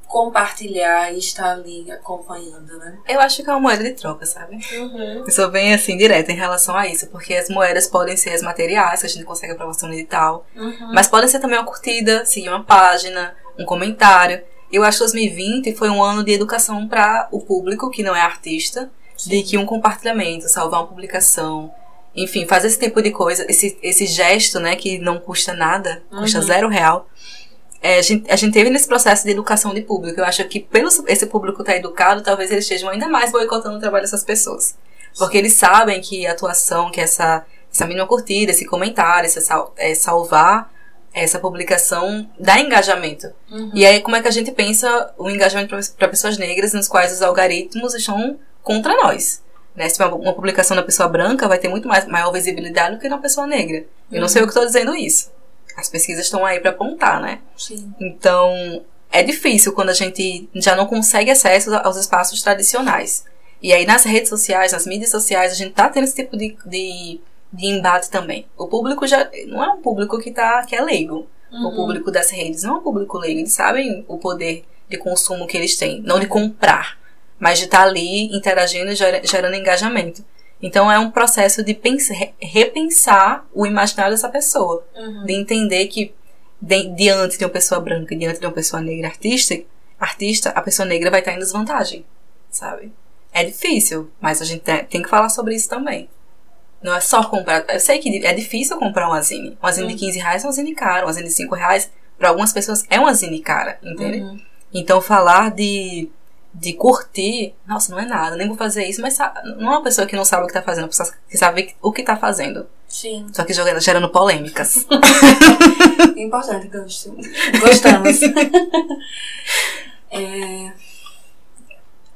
compartilhar e estar ali acompanhando, né? Eu acho que é uma moeda de troca, sabe? Uhum. Eu sou bem assim, direta em relação a isso, porque as moedas podem ser as materiais, que a gente consegue aprovação digital, mas podem ser também uma curtida, seguir uma página, um comentário. Eu acho que 2020 foi um ano de educação para o público, que não é artista, de que um compartilhamento, salvar uma publicação, enfim, fazer esse tipo de coisa, esse gesto, né, que não custa nada, custa R$0. A gente teve nesse processo de educação de público. Eu acho que pelo esse público estar educado, talvez eles estejam ainda mais boicotando o trabalho dessas pessoas. Porque eles sabem que a atuação, que essa mínima curtida, esse comentário, salvar essa publicação dá engajamento. E aí como é que a gente pensa o engajamento para pessoas negras, nos quais os algoritmos estão contra nós? Né? Se uma publicação da pessoa branca vai ter muito maior visibilidade do que na pessoa negra. Eu não sei eu que estou dizendo isso. As pesquisas estão aí para apontar, né? Sim. Então, é difícil quando a gente já não consegue acesso aos espaços tradicionais. E aí, nas redes sociais, nas mídias sociais, a gente tá tendo esse tipo de embate também. O público já não é um público que é leigo. O público das redes não é um público leigo. Eles sabem o poder de consumo que eles têm. Não de comprar, mas de estar ali interagindo e gerando engajamento. Então é um processo de repensar o imaginário dessa pessoa. De entender que diante de uma pessoa branca e diante de uma pessoa negra artista, a pessoa negra vai estar em desvantagem, sabe? É difícil, mas a gente tem que falar sobre isso também. Não é só comprar. Eu sei que é difícil comprar uma zine. Uma zine de R$15 é uma zine cara. Uma zine de R$5, para algumas pessoas, é uma zine cara, entende? Então falar de curtir, nossa, não é nada, nem vou fazer isso, mas não é uma pessoa que não sabe o que tá fazendo, uma pessoa que sabe o que tá fazendo. Sim. Só que gerando polêmicas. Importante, gostamos.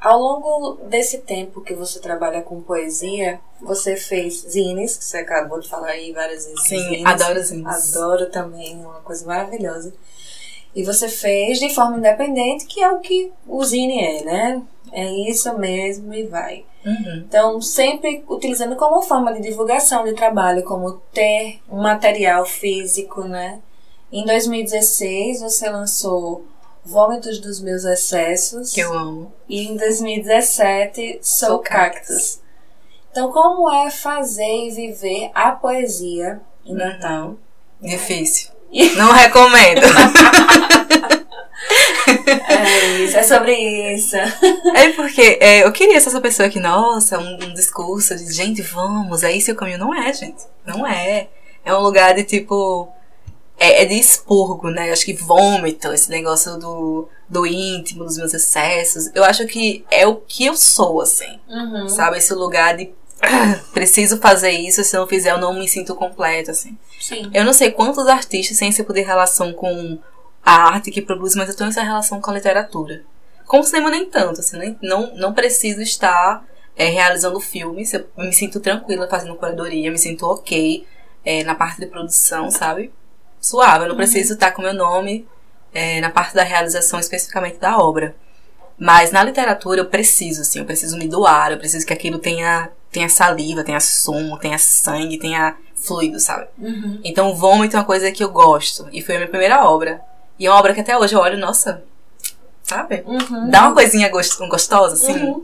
Ao longo desse tempo que você trabalha com poesia, você fez zines, que você acabou de falar aí várias vezes. Sim, zines. adoro zines. Adoro também, uma coisa maravilhosa. E você fez de forma independente, que é o que o zine é, né? É isso mesmo e vai. Então, sempre utilizando como forma de divulgação de trabalho, como ter um material físico, né? Em 2016, você lançou Vômitos dos Meus Excessos. Que eu amo. E em 2017, Sou Cactus. Então, como é fazer e viver a poesia em Natal? Difícil. Não recomendo. É sobre isso. É porque eu queria ser essa pessoa que, nossa, um discurso de gente, vamos, é isso o caminho. Não é, gente. Não é. É um lugar de tipo. É de expurgo, né? Eu acho que vômito, esse negócio do íntimo, dos meus excessos. Eu acho que é o que eu sou, assim. Sabe? Esse lugar de preciso fazer isso, se não fizer eu não me sinto completa, assim. Sim. Eu não sei quantos artistas têm esse poder de relação com a arte que produz, mas eu tenho essa relação com a literatura. Com o cinema nem tanto, assim, não preciso estar realizando filmes, eu me sinto tranquila fazendo curadoria, me sinto ok na parte de produção, sabe? Suave, eu não preciso estar com meu nome na parte da realização especificamente da obra. Mas na literatura eu preciso, assim, eu preciso me doar, eu preciso que aquilo tenha saliva, tenha sumo, tenha sangue, tenha fluido, sabe? Então o vômito é uma coisa que eu gosto. E foi a minha primeira obra. E é uma obra que até hoje eu olho, nossa, sabe? Dá uma coisinha gostosa, assim.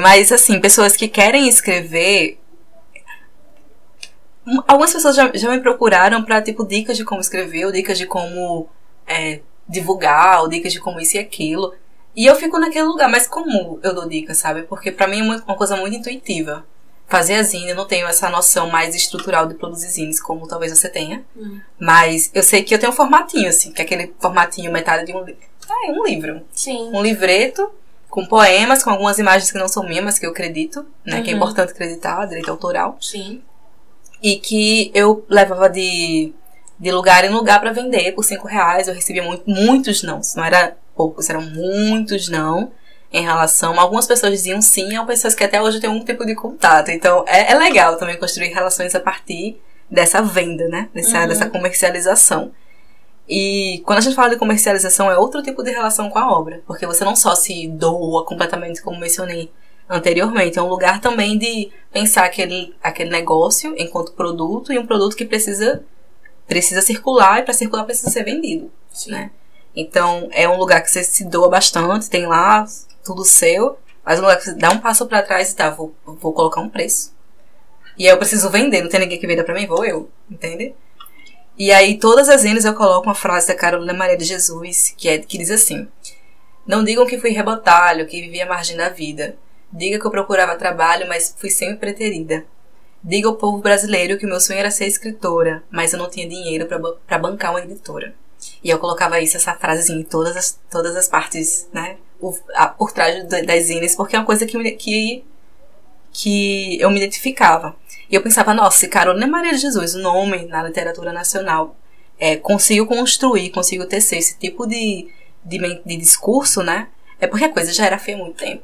Mas, assim, pessoas que querem escrever... Algumas pessoas já me procuraram pra, tipo, dicas de como escrever, ou dicas de como divulgar, ou dicas de como isso e aquilo. E eu fico naquele lugar, mas como eu dou dicas, sabe? Porque pra mim é uma coisa muito intuitiva. Fazer a zine, eu não tenho essa noção mais estrutural de produzir zines, como talvez você tenha. Mas eu sei que eu tenho um formatinho, assim, que é aquele formatinho metade de um livro. Um livro. Sim. Um livreto, com poemas, com algumas imagens que não são minhas, mas que eu acredito, né? Que é importante acreditar, direito autoral. Sim. E que eu levava de lugar em lugar pra vender por R$5. Eu recebia muitos não. Não era poucos, eram muitos não. Em relação, algumas pessoas diziam sim, há pessoas que até hoje têm um tipo de contato. Então, é legal também construir relações a partir dessa venda, né? Dessa comercialização. E quando a gente fala de comercialização, é outro tipo de relação com a obra. Porque você não só se doa completamente, como mencionei anteriormente. É um lugar também de pensar aquele negócio enquanto produto, e um produto que precisa circular, e para circular precisa ser vendido. Sim. Né? Então, é um lugar que você se doa bastante, tem lá tudo seu, mas um lugar que você dá um passo para trás e vou colocar um preço. E aí eu preciso vender, não tem ninguém que venda pra mim, vou eu, entende? E aí, todas as zines eu coloco uma frase da Carolina Maria de Jesus, que diz assim: não digam que fui rebotalho, que vivi à margem da vida. Diga que eu procurava trabalho, mas fui sempre preterida. Diga ao povo brasileiro que o meu sonho era ser escritora, mas eu não tinha dinheiro pra bancar uma editora. E eu colocava essa frasezinha em todas as partes, né? Por trás das zines, porque é uma coisa que eu me identificava. E eu pensava, nossa, se Carolina Maria de Jesus, o nome na literatura nacional, consigo tecer esse tipo de discurso, né? É porque a coisa já era feia há muito tempo,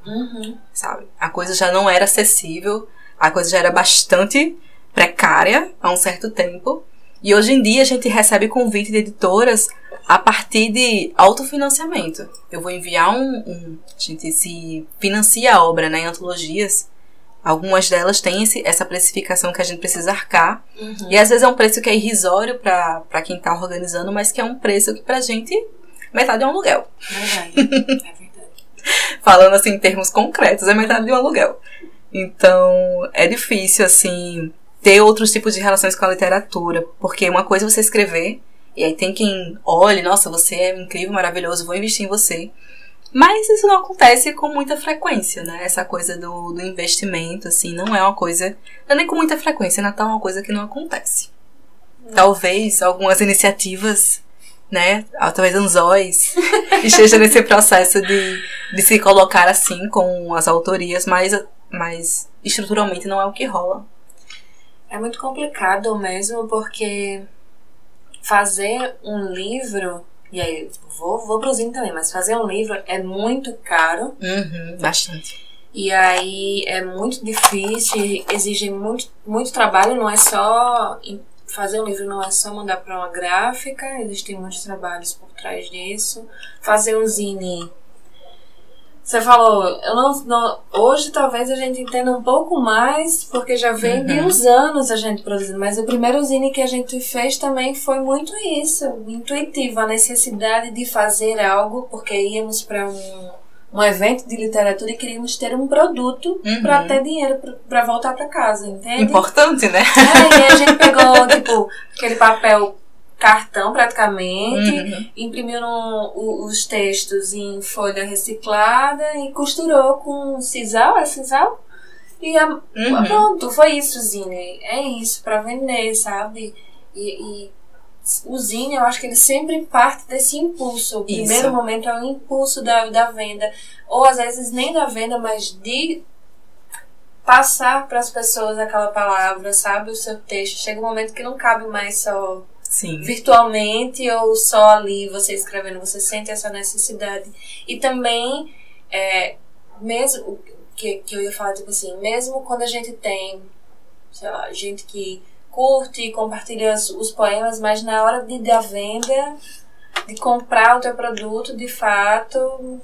sabe? A coisa já não era acessível, a coisa já era bastante precária há um certo tempo. E hoje em dia a gente recebe convite de editoras a partir de autofinanciamento. Eu vou enviar a gente se financia a obra, né, em antologias. Algumas delas têm essa precificação que a gente precisa arcar. E às vezes é um preço que é irrisório pra quem tá organizando, mas que é um preço que pra gente metade é um aluguel. É verdade. Falando assim em termos concretos, é metade de um aluguel. Então é difícil assim ter outros tipos de relações com a literatura, porque uma coisa é você escrever, e aí tem quem olhe, nossa, você é incrível, maravilhoso, vou investir em você. Mas isso não acontece com muita frequência, né? Essa coisa do investimento, assim, não é uma coisa... Não é nem com muita frequência, Natal é uma coisa que não acontece. Talvez algumas iniciativas, né? Talvez Anzóis esteja nesse processo de se colocar assim com as autorias, mas estruturalmente não é o que rola. É muito complicado mesmo, porque fazer um livro... E aí, vou pro Zine também, mas fazer um livro é muito caro. Bastante. E aí é muito difícil, exige muito trabalho, não é só... Fazer um livro não é só mandar para uma gráfica, existem muitos trabalhos por trás disso. Fazer um zine... Você falou, hoje talvez a gente entenda um pouco mais, porque já vem de uns anos a gente produzindo, mas o primeiro zine que a gente fez também foi muito isso, intuitivo, a necessidade de fazer algo, porque íamos para um evento de literatura e queríamos ter um produto para ter dinheiro para voltar para casa, entende? Importante, né? E a gente pegou, tipo, aquele papel cartão praticamente, imprimiu os textos em folha reciclada e costurou com sisal, e pronto, foi isso, Zine, é isso, pra vender, sabe? E o Zine, eu acho que ele sempre parte desse impulso. O primeiro momento é o impulso da venda, ou às vezes nem da venda, mas de passar para as pessoas aquela palavra, sabe? O seu texto. Chega um momento que não cabe mais só virtualmente ou só ali você escrevendo, você sente essa necessidade. E também, mesmo que eu ia falar, tipo assim, mesmo quando a gente tem, sei lá, gente que curte e compartilha os poemas, mas na hora da venda, de comprar o teu produto, de fato,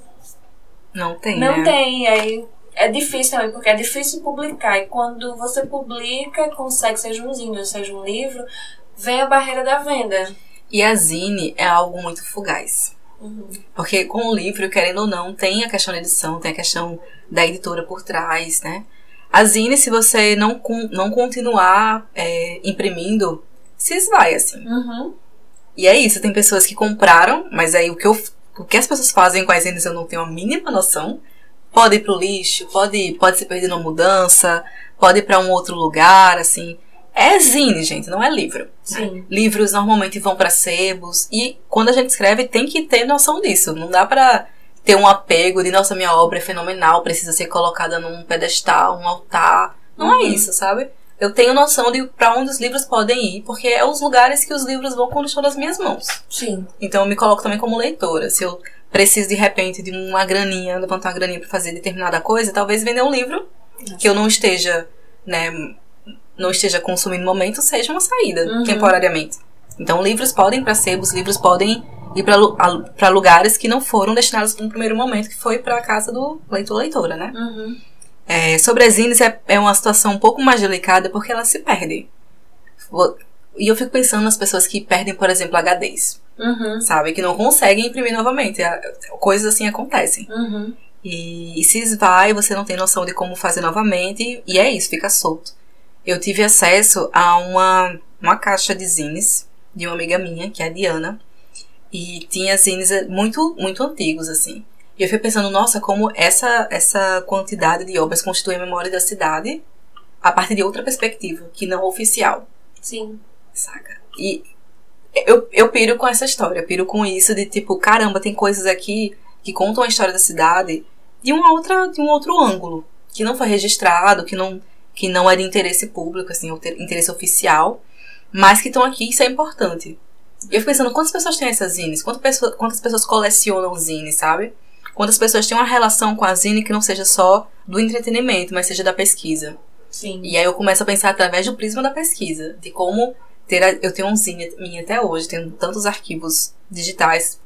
não tem, não tem. Aí é difícil também, porque é difícil publicar, e quando você publica, consegue, seja um zine, seja um livro, vem a barreira da venda. E a zine é algo muito fugaz. Porque com o livro, querendo ou não, tem a questão da edição, tem a questão da editora por trás, né? A zine, se você não continuar imprimindo, se esvai, assim. E é isso, tem pessoas que compraram, mas aí o que as pessoas fazem com as zines eu não tenho a mínima noção. Pode ir pro lixo, pode se perder numa mudança, pode ir pra um outro lugar, assim. É zine, gente, não é livro. Sim. Livros normalmente vão para sebos. E quando a gente escreve, tem que ter noção disso. Não dá pra ter um apego de, nossa, minha obra é fenomenal, precisa ser colocada num pedestal, um altar. Não é isso, sabe? Eu tenho noção de pra onde os livros podem ir, porque é os lugares que os livros vão quando estão nas minhas mãos. Sim. Então eu me coloco também como leitora. Se eu preciso, de repente, de uma graninha, levantar uma graninha pra fazer determinada coisa, talvez vender um livro que eu não esteja, né, não esteja consumindo no momento, seja uma saída, temporariamente. Então, livros podem ir para sebos, livros podem ir para lugares que não foram destinados no primeiro momento, que foi para a casa do leitor-leitora, né? Sobre as zines é uma situação um pouco mais delicada, porque elas se perdem. E eu fico pensando nas pessoas que perdem, por exemplo, HDs. Sabe? Que não conseguem imprimir novamente. Coisas assim acontecem. E se esvai, você não tem noção de como fazer novamente. E é isso, fica solto. Eu tive acesso a uma caixa de zines de uma amiga minha, que é a Diana. E tinha zines muito, muito antigos, assim. E eu fui pensando, nossa, como essa quantidade de obras constitui a memória da cidade a partir de outra perspectiva, que não oficial. Sim. Saca? E eu piro com essa história, piro com isso de tipo, caramba, tem coisas aqui que contam a história da cidade de um outro ângulo, que não foi registrado, que não é de interesse público, assim, interesse oficial, mas que estão aqui e isso é importante. E eu fico pensando, quantas pessoas têm essas zines? Quantas pessoas colecionam zines, sabe? Quantas pessoas têm uma relação com a zine que não seja só do entretenimento, mas seja da pesquisa. Sim. E aí eu começo a pensar através do prisma da pesquisa, de como eu tenho um zine minha até hoje, tenho tantos arquivos digitais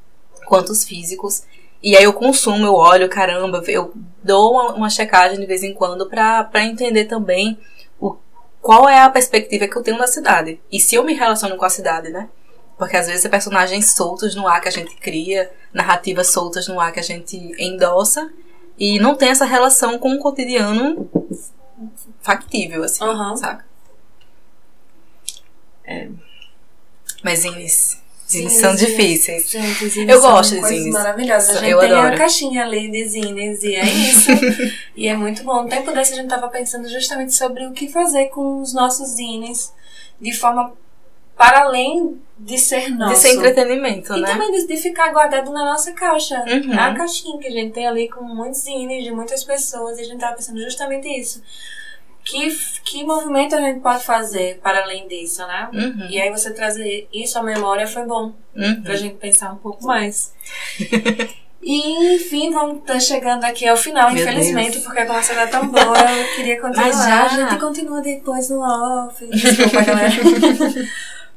quanto os físicos, e aí eu consumo, eu olho, caramba, eu dou uma checagem de vez em quando pra entender também qual é a perspectiva que eu tenho da cidade, e se eu me relaciono com a cidade, né? Porque às vezes é personagens soltos no ar que a gente cria, narrativas soltas no ar que a gente endossa, e não tem essa relação com o cotidiano factível, assim, saca? Mas zines são difíceis. Gente, zines eu gosto de coisas zines. Maravilhosas. A gente tem uma caixinha ali de zines e é isso. E é muito bom. No tempo desse a gente tava pensando justamente sobre o que fazer com os nossos zines de forma para além de ser nosso. De ser entretenimento, né? E também de ficar guardado na nossa caixa. A caixinha que a gente tem ali com muitos zines de muitas pessoas. E a gente tava pensando justamente isso. Que movimento a gente pode fazer para além disso, né? E aí você trazer isso à memória foi bom. Pra gente pensar um pouco mais. E enfim, vamos estar chegando aqui ao final, infelizmente, porque a conversa tá tão boa. Eu queria continuar. Mas já. A gente continua depois no off. Desculpa, galera.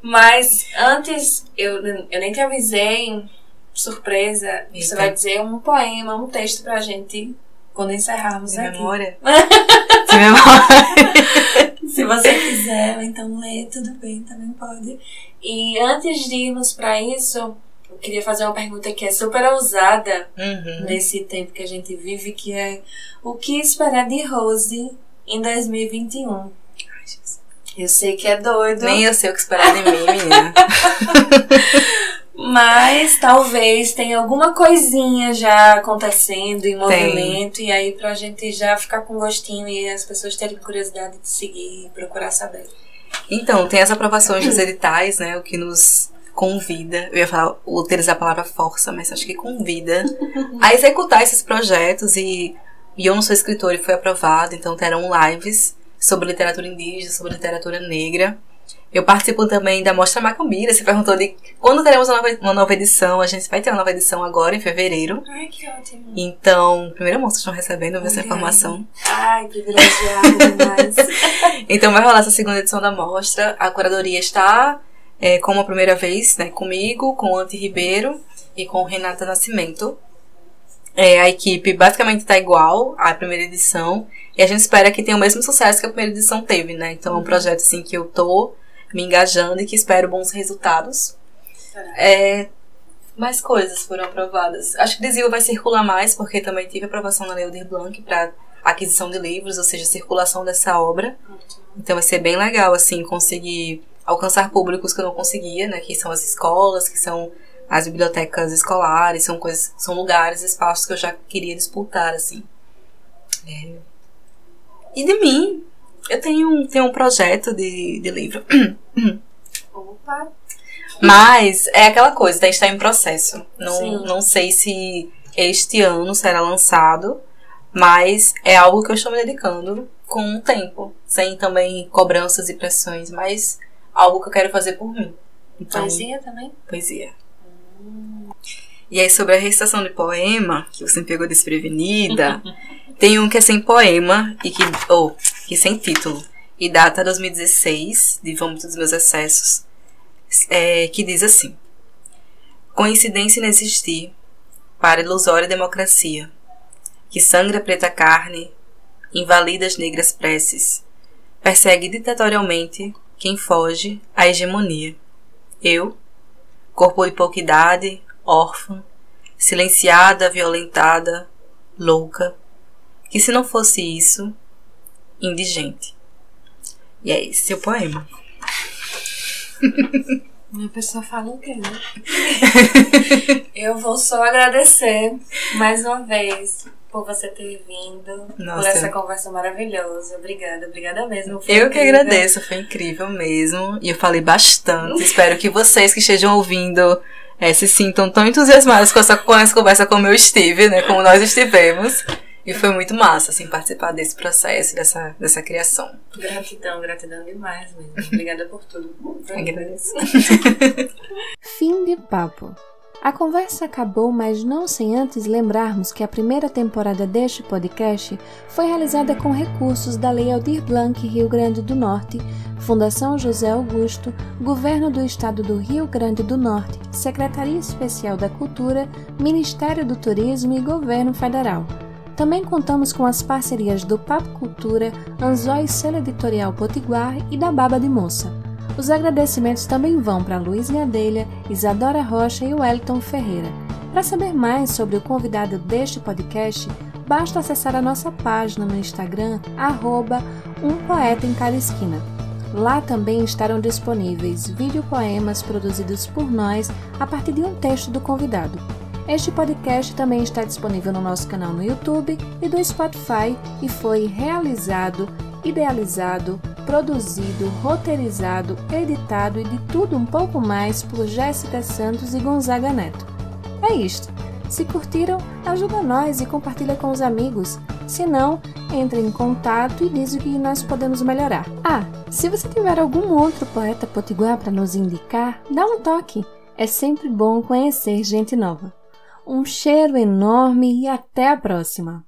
Mas antes, eu nem te avisei, surpresa. Eita. Você vai dizer um poema, um texto pra gente quando encerrarmos de aqui. Memória. De memória. Se você quiser, então lê, tudo bem, também pode. E antes de irmos pra isso, eu queria fazer uma pergunta que é super ousada nesse tempo que a gente vive, que é: o que esperar de Rose em 2021? Ai, Jesus. Eu sei que é doido. Nem eu sei o que esperar de mim, menina. Mas talvez tenha alguma coisinha já acontecendo em movimento. E aí pra gente já ficar com gostinho e as pessoas terem curiosidade de seguir e procurar saber. Então, tem as aprovações dos editais, né? O que nos convida, eu ia falar, utilizar a palavra força, mas acho que convida a executar esses projetos. E eu não sou escritora e fui aprovada, então terão lives sobre literatura indígena, sobre literatura negra. Eu participo também da Mostra Macambira. Você perguntou de quando teremos uma nova edição. A gente vai ter uma nova edição agora, em fevereiro. Ai, que ótimo. Então, primeira mostra estão recebendo essa informação. Ai, privilegiada demais. Então, vai rolar essa segunda edição da mostra. A curadoria está como a primeira vez, né, comigo, com o Anti Ribeiro e com Renata Nascimento. A equipe basicamente está igual à primeira edição. E a gente espera que tenha o mesmo sucesso que a primeira edição teve, né? Então, é um projeto, assim, que eu tô me engajando e que espero bons resultados. Mais coisas foram aprovadas. Acho que o adesivo vai circular mais, porque também tive aprovação na Lei Aldir Blanc para aquisição de livros, ou seja, circulação dessa obra. Então vai ser bem legal, assim, conseguir alcançar públicos que eu não conseguia, né? Que são as escolas, que são as bibliotecas escolares, são lugares, espaços que eu já queria disputar, assim. E de mim, eu tenho um projeto de livro. Opa! Mas é aquela coisa, a gente está em processo. Não sei se este ano será lançado, mas é algo que eu estou me dedicando com o tempo, sem também cobranças e pressões, mas algo que eu quero fazer por mim. Então, poesia também? Poesia. E aí, sobre a recitação de poema, que você me pegou desprevenida, tem um que é sem poema, que sem título, e data 2016, de Vômito dos Meus Excessos, que diz assim: coincidência inexistir para ilusória democracia, que sangra preta carne, invalida as negras preces, persegue ditatorialmente quem foge à hegemonia. Eu, corpo de pouca idade, órfã, silenciada, violentada, louca, que se não fosse isso, indigente. E é esse o poema. A pessoa fala o quê, né? Eu vou só agradecer mais uma vez por você ter vindo, por essa conversa maravilhosa. Obrigada mesmo. Eu que agradeço, foi incrível mesmo. E eu falei bastante. Espero que vocês que estejam ouvindo se sintam tão entusiasmados com essa conversa como eu estive, né? Como nós estivemos. E foi muito massa, assim, participar desse processo, dessa criação. Gratidão demais mesmo. Obrigada por tudo. Agradeço. Fim de papo. A conversa acabou, mas não sem antes lembrarmos que a primeira temporada deste podcast foi realizada com recursos da Lei Aldir Blanc Rio Grande do Norte, Fundação José Augusto, Governo do Estado do Rio Grande do Norte, Secretaria Especial da Cultura, Ministério do Turismo e Governo Federal. Também contamos com as parcerias do Papo Cultura, Anzói Selo Editorial Potiguar e da Baba de Moça. Os agradecimentos também vão para Luiz Gadelha, Isadora Rocha e Wellington Ferreira. Para saber mais sobre o convidado deste podcast, basta acessar a nossa página no Instagram, @umpoetaemcadaesquina. Lá também estarão disponíveis videopoemas produzidos por nós a partir de um texto do convidado. Este podcast também está disponível no nosso canal no YouTube e do Spotify e foi realizado, idealizado, produzido, roteirizado, editado e de tudo um pouco mais por Jéssica Santos e Gonzaga Neto. É isto. Se curtiram, ajuda nós e compartilha com os amigos. Se não, entre em contato e diz o que nós podemos melhorar. Se você tiver algum outro poeta potiguar para nos indicar, dá um toque. É sempre bom conhecer gente nova. Um cheiro enorme e até a próxima!